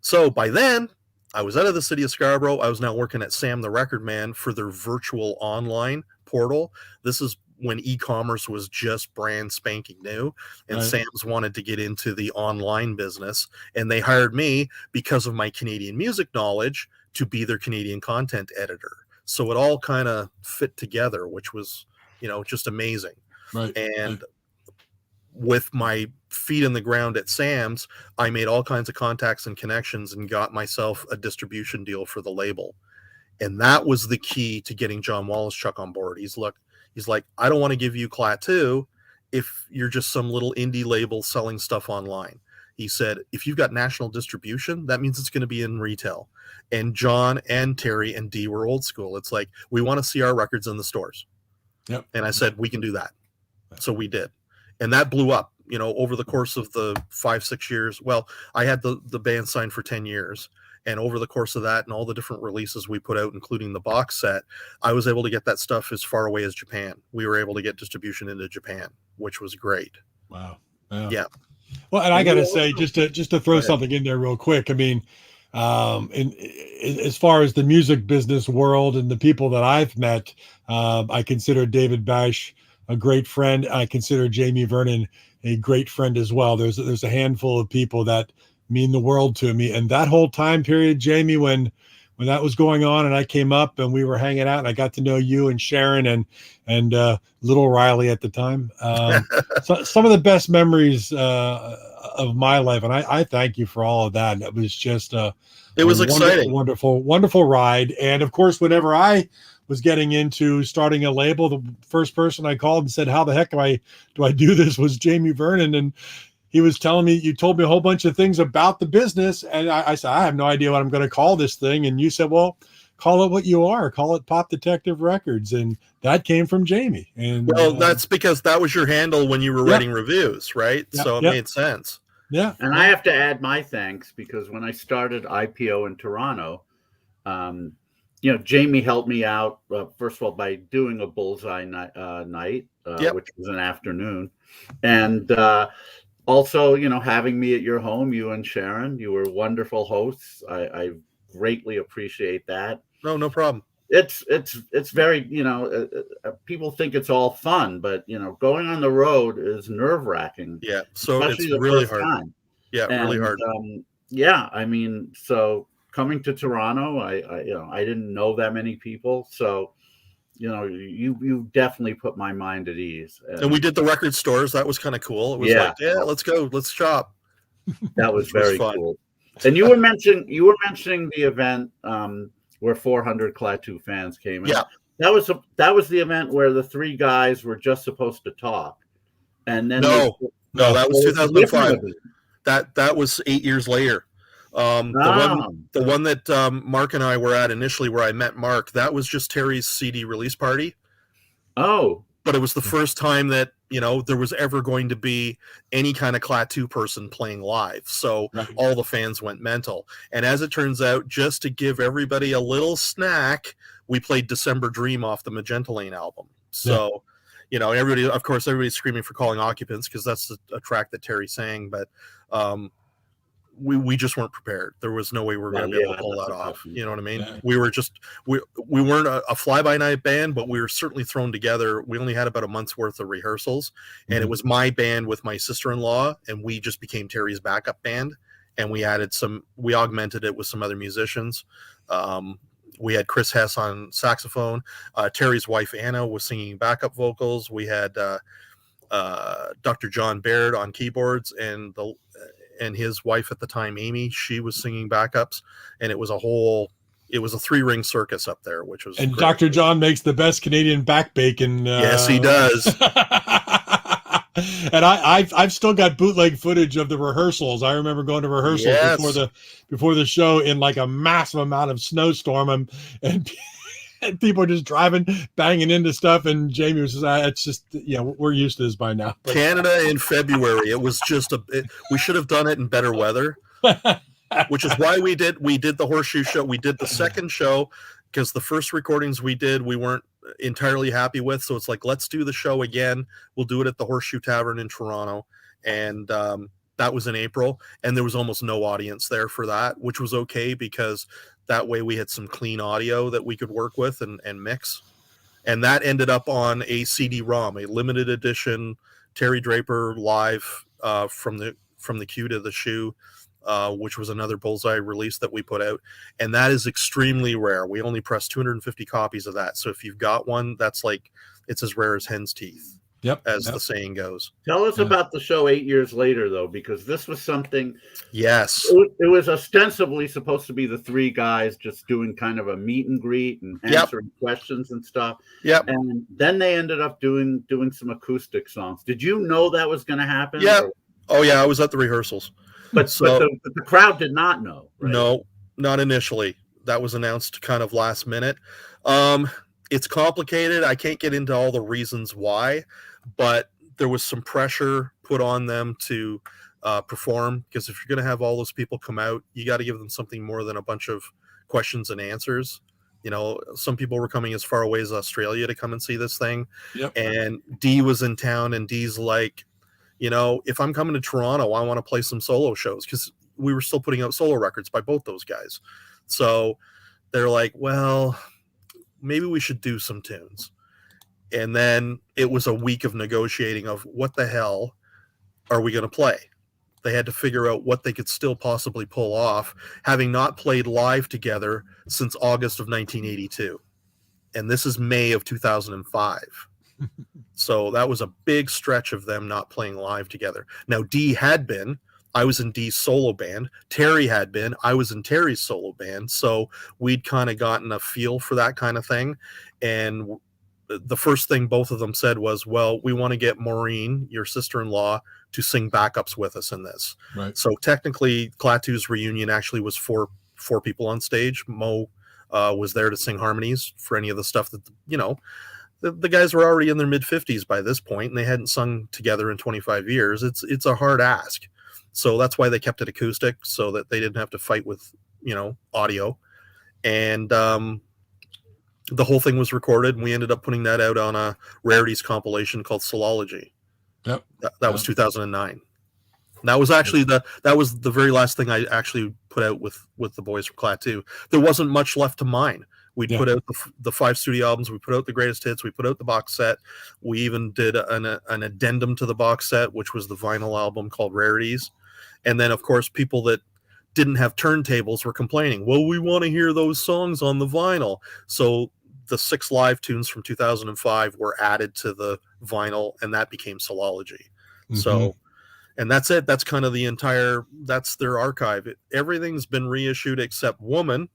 Speaker 3: So by then, I was out of the city of Scarborough. I was now working at Sam the Record Man for their virtual online portal. This is when e-commerce was just brand spanking new, and Sam's wanted to get into the online business, and they hired me because of my Canadian music knowledge to be their Canadian content editor. So it all kind of fit together, which was, just amazing.
Speaker 1: Right.
Speaker 3: And with my feet in the ground at Sam's, I made all kinds of contacts and connections and got myself a distribution deal for the label. And that was the key to getting John Wallace-Chuck on board. He's like, I don't want to give you Klaatu if you're just some little indie label selling stuff online. He said, if you've got national distribution, that means it's going to be in retail. And John and Terry and Dee were old school. It's like, we want to see our records in the stores.
Speaker 1: Yep.
Speaker 3: And I said, we can do that. So we did. And that blew up, over the course of the 5-6 years. Well, I had the band signed for 10 years. And over the course of that and all the different releases we put out, including the box set, I was able to get that stuff as far away as Japan. We were able to get distribution into Japan, which was great.
Speaker 1: Wow.
Speaker 3: Yeah.
Speaker 1: Well, and I got to say, just to throw something in there real quick. I mean, as far as the music business world and the people that I've met, I consider David Bash a great friend. I consider Jaimie Vernon a great friend as well. There's a handful of people that mean the world to me. And that whole time period, Jaimie, when that was going on and I came up and we were hanging out and I got to know you and Sharon and little Riley at the time. So some of the best memories of my life. And I thank you for all of that. And it was just
Speaker 3: it was exciting,
Speaker 1: wonderful ride. And of course, whenever I was getting into starting a label, the first person I called and said, how the heck do I do this was Jaimie Vernon. And he was telling me, you told me a whole bunch of things about the business. And I said, I have no idea what I'm going to call this thing. And you said, well, call it what you are. Call it Pop Detective Records. And that came from Jaimie. And
Speaker 3: well, that's because that was your handle when you were writing reviews, right? So it made sense.
Speaker 1: Yeah.
Speaker 2: And I have to add my thanks because when I started IPO in Toronto, Jaimie helped me out, first of all, by doing a bullseye night, which was an afternoon. And also, having me at your home, you and Sharon, you were wonderful hosts. I greatly appreciate that.
Speaker 3: No problem.
Speaker 2: It's very, people think it's all fun, but, going on the road is nerve wracking.
Speaker 3: Yeah. So it's really hard.
Speaker 2: Time.
Speaker 3: Yeah. Really hard.
Speaker 2: I mean, so coming to Toronto, I didn't know that many people. So, you definitely put my mind at ease.
Speaker 3: And we did the record stores. That was kind of cool. It was let's go, let's shop.
Speaker 2: That was very cool. And you were mentioning the event where 400 Klaatu fans came in.
Speaker 3: Yeah.
Speaker 2: That was the event where the three guys were just supposed to talk. And then
Speaker 3: no, that was 2005. That was 8 years later. The one that Mark and I were at initially, where I met Mark, that was just Terry's CD release party.
Speaker 2: Oh,
Speaker 3: but it was the first time that there was ever going to be any kind of Klaatu person playing live. So all the fans went mental. And as it turns out, just to give everybody a little snack, we played December Dream off the Magenta Lane album. So everybody's screaming for Calling Occupants because that's a track that Terry sang, but we just weren't prepared. There was no way we were going to be able to pull that off. You know what I mean? Yeah. We were just, we weren't a fly-by-night band, but we were certainly thrown together. We only had about a month's worth of rehearsals, and it was my band with my sister-in-law, and we just became Terry's backup band, and we augmented it with some other musicians. We had Chris Hess on saxophone. Terry's wife, Anna, was singing backup vocals. We had Dr. John Baird on keyboards, and his wife at the time, Amy, she was singing backups, and it was a 3-ring circus up there, which was
Speaker 1: and
Speaker 3: great.
Speaker 1: Dr. John makes the best Canadian back bacon.
Speaker 3: Yes, he does.
Speaker 1: And I've still got bootleg footage of the rehearsals. I remember going to rehearsals before the show in like a massive amount of snowstorm, and people are just driving, banging into stuff. And Jaimie was just, it's just, we're used to this by now.
Speaker 3: Canada in February. It was just we should have done it in better weather, which is why we did the Horseshoe show. We did the second show because the first recordings we did, we weren't entirely happy with. So it's like, let's do the show again. We'll do it at the Horseshoe Tavern in Toronto. And that was in April. And there was almost no audience there for that, which was okay, because that way we had some clean audio that we could work with and mix. And that ended up on a CD-ROM, a limited edition Terry Draper live from the Q to the Shoe, which was another Bullseye release that we put out. And that is extremely rare. We only pressed 250 copies of that. So if you've got one, that's like, it's as rare as hen's teeth.
Speaker 1: Yep.
Speaker 3: As the saying goes.
Speaker 2: Tell us about the show 8 years later, though, because this was something.
Speaker 3: Yes.
Speaker 2: It was ostensibly supposed to be the three guys just doing kind of a meet and greet and answering questions and stuff.
Speaker 3: Yep.
Speaker 2: And then they ended up doing some acoustic songs. Did you know that was going to happen?
Speaker 3: Yeah. Oh, yeah. I was at the rehearsals.
Speaker 2: But the crowd did not know. Right?
Speaker 3: No, not initially. That was announced kind of last minute. It's complicated. I can't get into all the reasons why, but there was some pressure put on them to perform, because if you're going to have all those people come out, you got to give them something more than a bunch of questions and answers. You know, some people were coming as far away as Australia to come and see this thing.
Speaker 1: Yep.
Speaker 3: And Dee was in town, and Dee's like, you know, if I'm coming to Toronto, I want to play some solo shows, because we were still putting out solo records by both those guys. So they're like, well, maybe we should do some tunes. And then it was a week of negotiating of what the hell are we going to play? They had to figure out what they could still possibly pull off, having not played live together since August of 1982. And this is May of 2005. So that was a big stretch of them not playing live together. Now, Dee had been. I was in Dee's solo band. Terry had been. I was in Terry's solo band. So we'd kind of gotten a feel for that kind of thing. And the first thing both of them said was, well, we want to get Maureen, your sister-in-law, to sing backups with us in this.
Speaker 1: Right.
Speaker 3: So technically, Klaatu's reunion actually was four people on stage. Mo was there to sing harmonies for any of the stuff that, you know, the guys were already in their mid-50s by this point, and they hadn't sung together in 25 years. It's a hard ask. So that's why they kept it acoustic, so that they didn't have to fight with, you know, audio. And the whole thing was recorded, and we ended up putting that out on a rarities compilation called Soulology.
Speaker 1: Yep.
Speaker 3: That was 2009. That was actually the very last thing I actually put out with the boys from Klaatu. There wasn't much left to mine. We put out the 5 studio albums. We put out the greatest hits. We put out the box set. We even did an addendum to the box set, which was the vinyl album called Rarities. And then, of course, people that didn't have turntables were complaining, well, we want to hear those songs on the vinyl. So the 6 live tunes from 2005 were added to the vinyl, and that became Soulology. Mm-hmm. So, and that's it. That's kind of that's their archive. Everything's been reissued except Woman,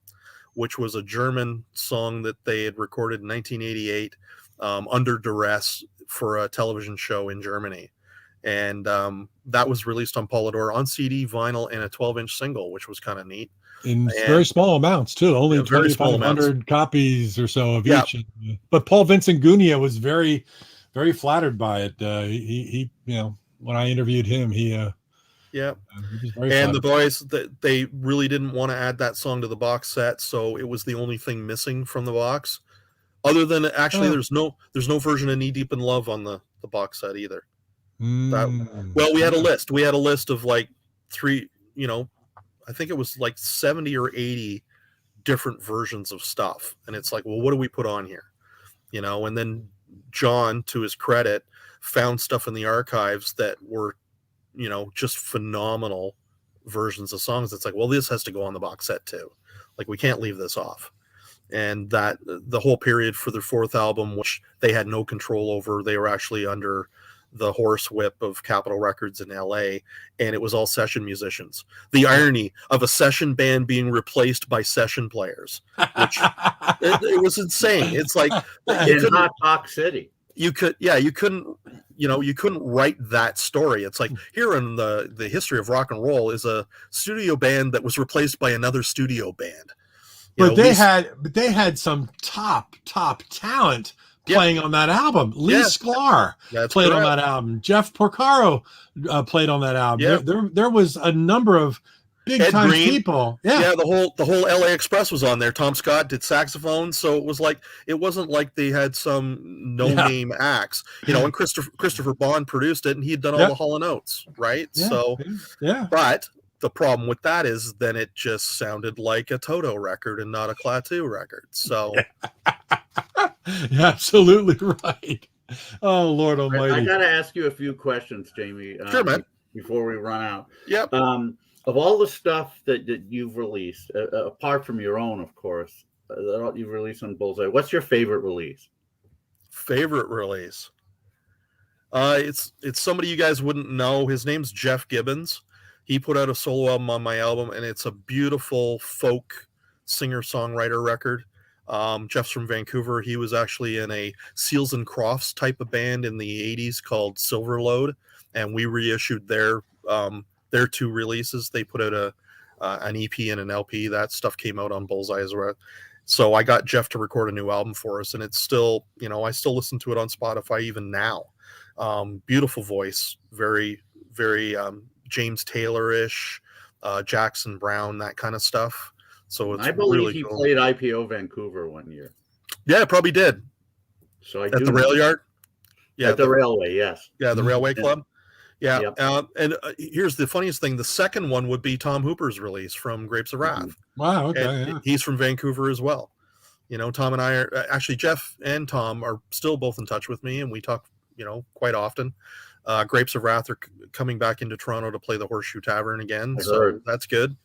Speaker 3: which was a German song that they had recorded in 1988 under duress for a television show in Germany. And that was released on Polydor on CD, vinyl, and a 12-inch single, which was kind of neat.
Speaker 1: In very small amounts, too. Only 2,500 copies or so of each. But Paul Vincent Gunia was very, very flattered by it. He you know, when I interviewed him, he was very flattered. The boys, they really didn't want to add that song to the box set, so it was the only thing missing from the box. Other than, actually, there's no version of Knee Deep in Love on the box set either. Well, we had a list. We had a list of like 3, you know, I think it was like 70 or 80 different versions of stuff. And it's like, well, what do we put on here? You know, and then John, to his credit, found stuff in the archives that were, you know, just phenomenal versions of songs. It's like, well, this has to go on the box set too. Like, we can't leave this off. And that the whole period for their 4th album, which they had no control over, they were actually under the horsewhip of Capitol Records in LA, and it was all session musicians. The irony of a session band being replaced by session players, which it was insane. It's like
Speaker 2: in Hot Box City.
Speaker 3: You couldn't write that story. It's like, here in the history of rock and roll is a studio band that was replaced by another studio band.
Speaker 1: But they had some top talent playing on that album. Lee Sklar played on that album. Jeff Porcaro played on that album. There was a number of big
Speaker 3: Ed
Speaker 1: time
Speaker 3: Green.
Speaker 1: people.
Speaker 3: Yeah, the whole LA Express was on there. Tom Scott did saxophone, so it wasn't like they had some no-name acts, and Christopher Bond produced it, and he had done all the Hall & Oates, right?
Speaker 1: Yeah.
Speaker 3: So,
Speaker 1: yeah.
Speaker 3: But the problem with that is then it just sounded like a Toto record and not a Klaatu record. So,
Speaker 1: You're absolutely right. Oh, Lord Almighty!
Speaker 2: I got to ask you a few questions, Jaimie.
Speaker 3: Sure, man.
Speaker 2: Before we run out.
Speaker 3: Yep.
Speaker 2: Of all the stuff that you've released, apart from your own, of course, that you've released on Bullseye, what's your favorite release?
Speaker 3: Favorite release? It's somebody you guys wouldn't know. His name's Jeff Gibbons. He put out a solo album on my album, and it's a beautiful folk singer-songwriter record. Jeff's from Vancouver. He was actually in a Seals and Crofts type of band in the 80s called Silver Load, and we reissued their 2 releases. They put out an EP and an LP. That stuff came out on Bullseye as well. So I got Jeff to record a new album for us, and it's still, I still listen to it on Spotify even now. Beautiful voice, very, very James Taylor-ish, Jackson Brown, that kind of stuff. So it's
Speaker 2: I believe
Speaker 3: really
Speaker 2: he
Speaker 3: cool.
Speaker 2: played IPO Vancouver one year.
Speaker 3: Yeah, probably did.
Speaker 2: So
Speaker 3: at the rail yard. Yeah,
Speaker 2: at the railway. Yes.
Speaker 3: Yeah, the Railway Club. Yeah,
Speaker 2: Yep.
Speaker 3: And here's the funniest thing: the second one would be Tom Hooper's release from Grapes of Wrath.
Speaker 1: Wow, okay,
Speaker 3: and he's from Vancouver as well. Tom and I are actually, Jeff and Tom are still both in touch with me, and we talk, quite often. Grapes of Wrath are coming back into Toronto to play the Horseshoe Tavern again, so that's good.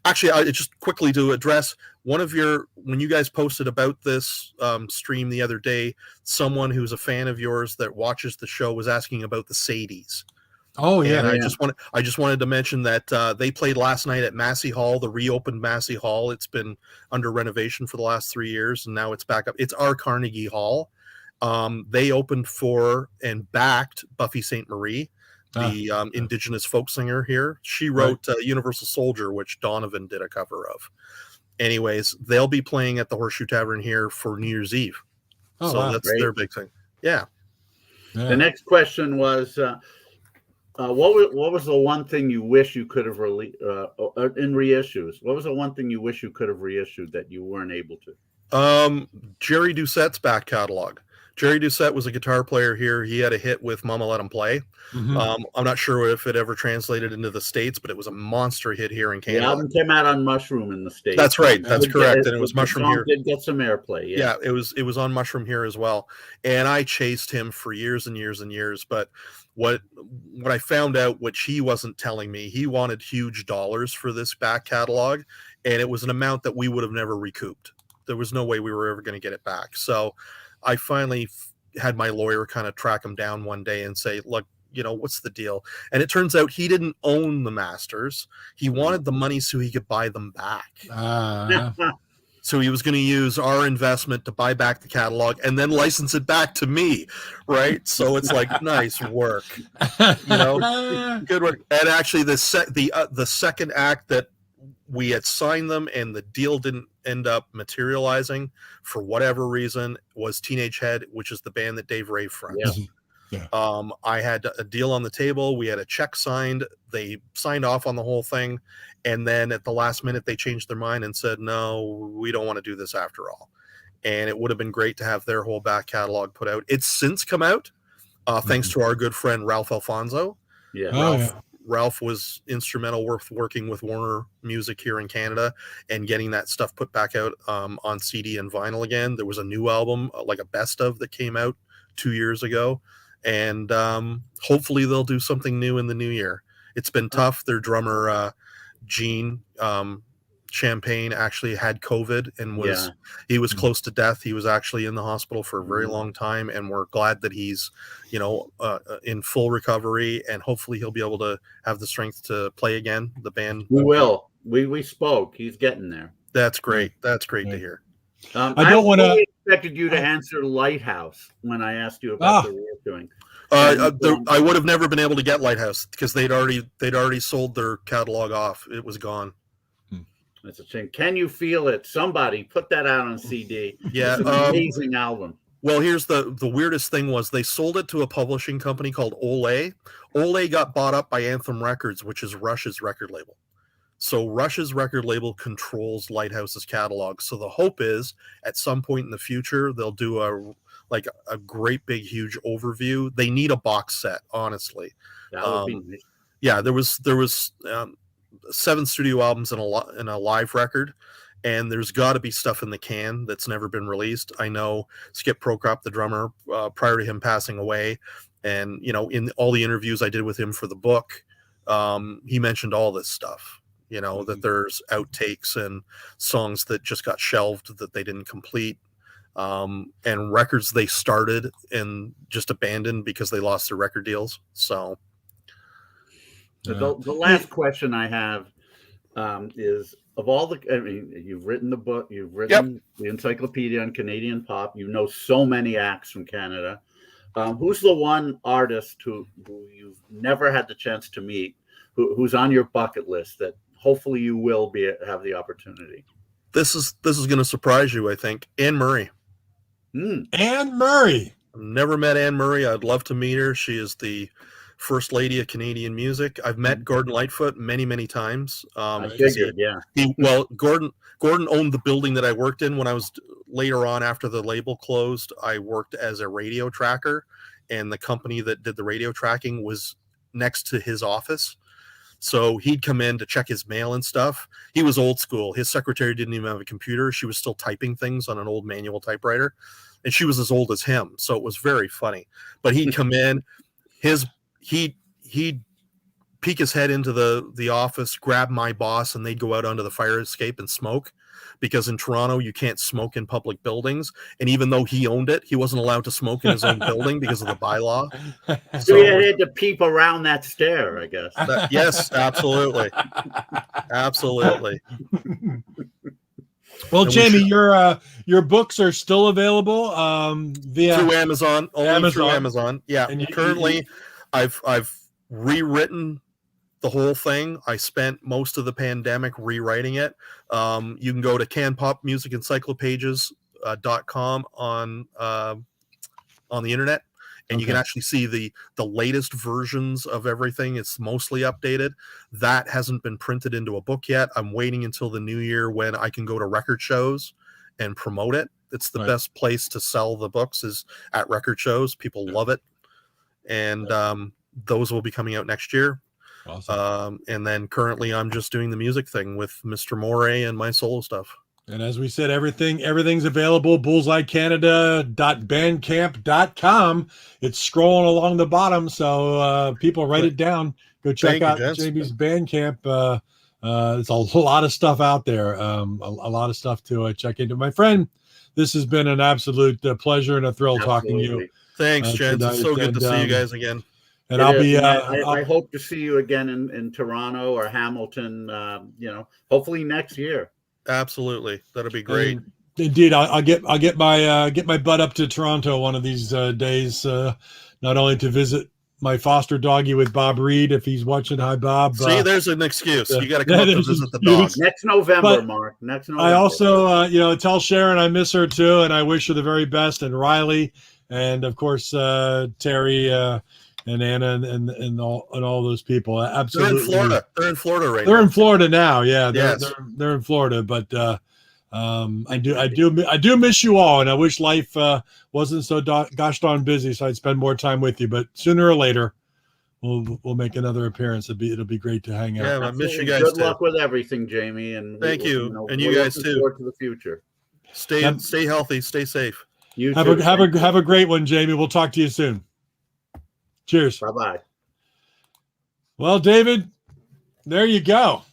Speaker 3: Actually, I just quickly to address when you guys posted about this stream the other day, someone who's a fan of yours that watches the show was asking about the Sadies.
Speaker 1: Oh yeah.
Speaker 3: And I just wanted to mention that they played last night at Massey Hall, the reopened Massey Hall. It's been under renovation for the last 3 years, and now it's back up. It's our Carnegie Hall. They opened for and backed Buffy St. Marie, the indigenous folk singer here. She wrote Universal Soldier, which Donovan did a cover of. Anyways, they'll be playing at the Horseshoe Tavern here for New Year's Eve. So that's their big thing. Yeah.
Speaker 2: The next question was, what was the one thing you wish you could have released in reissues? What was the one thing you wish you could have reissued that you weren't able to?
Speaker 3: Jerry Doucette's back catalog. Jerry Doucette was a guitar player here. He had a hit with Mama Let Him Play. Mm-hmm. I'm not sure if it ever translated into the States, but it was a monster hit here in Canada.
Speaker 2: The album came out on Mushroom in the States.
Speaker 3: That's right. That's correct. And it was Mushroom here.
Speaker 2: Did get some airplay.
Speaker 3: Yeah, it was on Mushroom here as well. And I chased him for years and years and years. But what I found out, which he wasn't telling me, he wanted huge dollars for this back catalog. And it was an amount that we would have never recouped. There was no way we were ever going to get it back. So I finally had my lawyer kind of track him down one day and say, look, what's the deal? And it turns out he didn't own the masters. He wanted the money so he could buy them back. So he was going to use our investment to buy back the catalog and then license it back to me. Right. So it's like, nice work, good work. And actually the second act that we had signed them and the deal didn't end up materializing for whatever reason was Teenage Head, which is the band that Dave Ray fronts.
Speaker 1: Yeah.
Speaker 3: I had a deal on the table. We had a check signed. They signed off on the whole thing. And then at the last minute, they changed their mind and said, no, we don't want to do this after all. And it would have been great to have their whole back catalog put out. It's since come out, thanks to our good friend, Ralph Alfonso.
Speaker 2: Yeah.
Speaker 3: Ralph was instrumental working with Warner Music here in Canada and getting that stuff put back out on CD and vinyl again. There was a new album, like a best of, that came out 2 years ago. And hopefully they'll do something new in the new year. It's been tough. Their drummer, Gene Champagne, actually had COVID and he was close to death. He was actually in the hospital for a very long time, and we're glad that he's, in full recovery, and hopefully he'll be able to have the strength to play again. The band.
Speaker 2: We will. We spoke. He's getting there.
Speaker 3: That's great. That's great to hear.
Speaker 1: I don't want to.
Speaker 2: Expected you to answer Lighthouse when I asked you about the reissuing.
Speaker 3: I would have never been able to get Lighthouse because they'd already sold their catalog off. It was gone.
Speaker 2: That's a shame. Can You Feel It? Somebody put that out on CD.
Speaker 3: Yeah,
Speaker 2: it's an amazing album.
Speaker 3: Well, here's the weirdest thing was they sold it to a publishing company called Olay. Olay got bought up by Anthem Records, which is Rush's record label. So Rush's record label controls Lighthouse's catalog. So the hope is at some point in the future they'll do a great big huge overview. They need a box set, honestly.
Speaker 2: That would be nice.
Speaker 3: Yeah, there was 7 studio albums and a live record, and there's got to be stuff in the can that's never been released. I know Skip Prokop, the drummer, prior to him passing away, and in all the interviews I did with him for the book, he mentioned all this stuff. That there's outtakes and songs that just got shelved that they didn't complete, and records they started and just abandoned because they lost their record deals. So
Speaker 2: the last question I have is, of all you've written the book, you've written the Encyclopedia on Canadian Pop, so many acts from Canada. Who's the one artist who you've never had the chance to meet, who's on your bucket list that hopefully you will have the opportunity?
Speaker 3: This is going to surprise you, I think. Anne Murray.
Speaker 1: Anne Murray.
Speaker 3: I've never met Anne Murray. I'd love to meet her. She is the first lady of Canadian music. I've met Gordon Lightfoot many, many times.
Speaker 2: I figured, yeah.
Speaker 3: Gordon owned the building that I worked in when I was later on after the label closed. I worked as a radio tracker, and the company that did the radio tracking was next to his office. So he'd come in to check his mail and stuff. He was old school. His secretary didn't even have a computer. She was still typing things on an old manual typewriter, and she was as old as him. So it was very funny. But he'd come in, he'd peek his head into the office, grab my boss, and they'd go out onto the fire escape and smoke, because in Toronto you can't smoke in public buildings. And even though he owned it, he wasn't allowed to smoke in his own building because of the bylaw.
Speaker 2: So you had to peep around that stair, I guess.
Speaker 3: Yes, absolutely. Absolutely.
Speaker 1: Well, Jaimie, your books are still available via
Speaker 3: through Amazon. Through Amazon. Yeah. And currently I've rewritten the whole thing. I spent most of the pandemic rewriting it. You can go to canpopmusicencyclopedias.com on the internet, and you can actually see the latest versions of everything. It's mostly updated. That hasn't been printed into a book yet. I'm waiting until the new year when I can go to record shows and promote it. It's the best place to sell the books is at record shows. People love it. And those will be coming out next year. Awesome. And then currently I'm just doing the music thing with Mr. Moray and my solo stuff.
Speaker 1: And as we said, everything's available. bullseyecanada.bandcamp.com. It's scrolling along the bottom, so people write it down. Go check out Jaimie's Bandcamp. There's a lot of stuff out there. A lot of stuff to check into. My friend, this has been an absolute pleasure and a thrill talking to you.
Speaker 3: Thanks, Jens. It's so good to see you guys again.
Speaker 1: And
Speaker 2: I hope to see you again in Toronto or Hamilton, hopefully next year.
Speaker 3: Absolutely. That'll be great.
Speaker 1: Indeed. I'll get my butt up to Toronto one of these days, not only to visit my foster doggy with Bob Reed, if he's watching. Hi, Bob.
Speaker 3: See, there's an excuse. You got to come up to visit the dog.
Speaker 2: Next November, Mark. Next November.
Speaker 1: I also, tell Sharon I miss her too, and I wish her the very best, and Riley, and of course, Terry, and Anna and all those people. Absolutely.
Speaker 3: They're in Florida. They're in Florida right now.
Speaker 1: They're in Florida now. Yeah.
Speaker 3: Yes.
Speaker 1: They're in Florida, but I do miss you all, and I wish life wasn't so gosh darn busy, so I'd spend more time with you. But sooner or later, we'll make another appearance. It'll be great to hang out.
Speaker 3: Yeah, I miss you guys.
Speaker 2: Good luck with everything, Jaimie, and
Speaker 3: thank you, and you guys too.
Speaker 2: Forward to the future.
Speaker 3: Stay healthy. Stay safe.
Speaker 2: You
Speaker 1: have a great one, Jaimie. We'll talk to you soon. Cheers.
Speaker 2: Bye-bye.
Speaker 1: Well, David, there you go.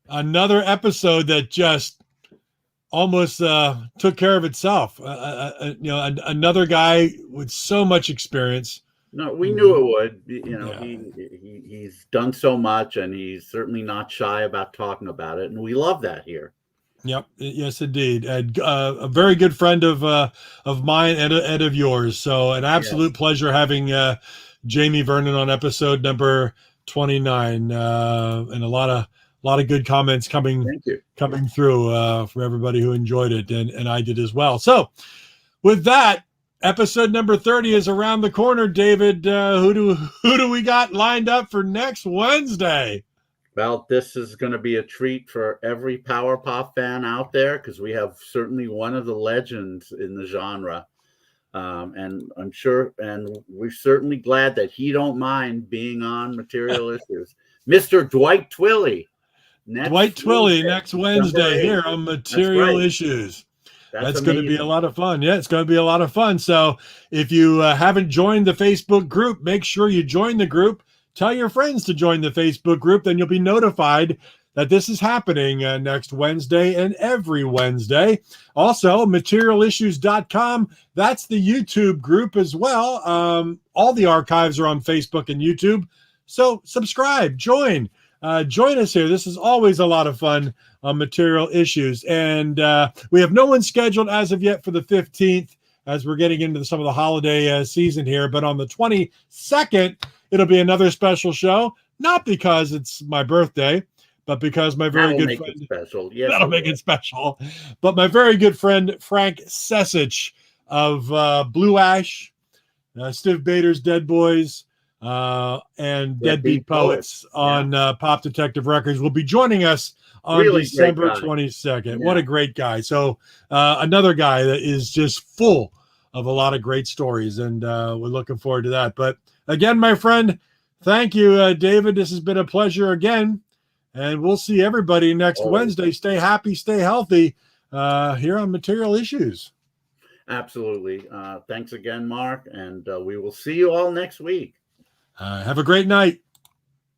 Speaker 1: Another episode that just almost took care of itself. Another guy with so much experience.
Speaker 2: No, we knew it would. He's done so much, and he's certainly not shy about talking about it, and we love that here.
Speaker 1: Yep. Yes, indeed. A very good friend of mine and of yours. So an absolute pleasure having Jaimie Vernon on episode number 29, and a lot of good comments coming through for everybody who enjoyed it, and I did as well. So with that, episode number 30 is around the corner. David, who do we got lined up for next Wednesday?
Speaker 2: Well, this is going to be a treat for every Powerpuff fan out there because we have certainly one of the legends in the genre. And I'm sure, and we're certainly glad that he don't mind being on Material Issues. Mr. Dwight Twilley.
Speaker 1: Dwight Twilley next
Speaker 2: December
Speaker 1: Wednesday
Speaker 2: 8th.
Speaker 1: here on
Speaker 2: That's
Speaker 1: Material
Speaker 2: right.
Speaker 1: Issues.
Speaker 2: That's
Speaker 1: going to be a
Speaker 2: amazing.
Speaker 1: lot of fun. Yeah, it's going to be a lot of fun. So if you haven't joined the Facebook group, make sure you join the group. Tell your friends to join the Facebook group. Then you'll be notified that this is happening next Wednesday and every Wednesday. Also, materialissues.com. That's the YouTube group as well. All the archives are on Facebook and YouTube. So subscribe, join. Join us here. This is always a lot of fun on Material Issues. And we have no one scheduled as of yet for the 15th as we're getting into some of the holiday season here. But on the 22nd, it'll be another special show. Not because it's my birthday, but because my very good friend.
Speaker 2: Special. Yes,
Speaker 1: that'll make it special. But my very good friend, Frank Sesich of Blue Ash, Steve Bader's Dead Boys, and Deadbeat Poets on Pop Detective Records will be joining us on December 22nd. Yeah. What a great guy. So another guy that is just full of a lot of great stories, and we're looking forward to that. But again, my friend, thank you, David. This has been a pleasure again, and we'll see everybody next Wednesday. Stay happy, stay healthy here on Material Issues.
Speaker 2: Absolutely. Thanks again, Mark, and we will see you all next week.
Speaker 1: Have a great night.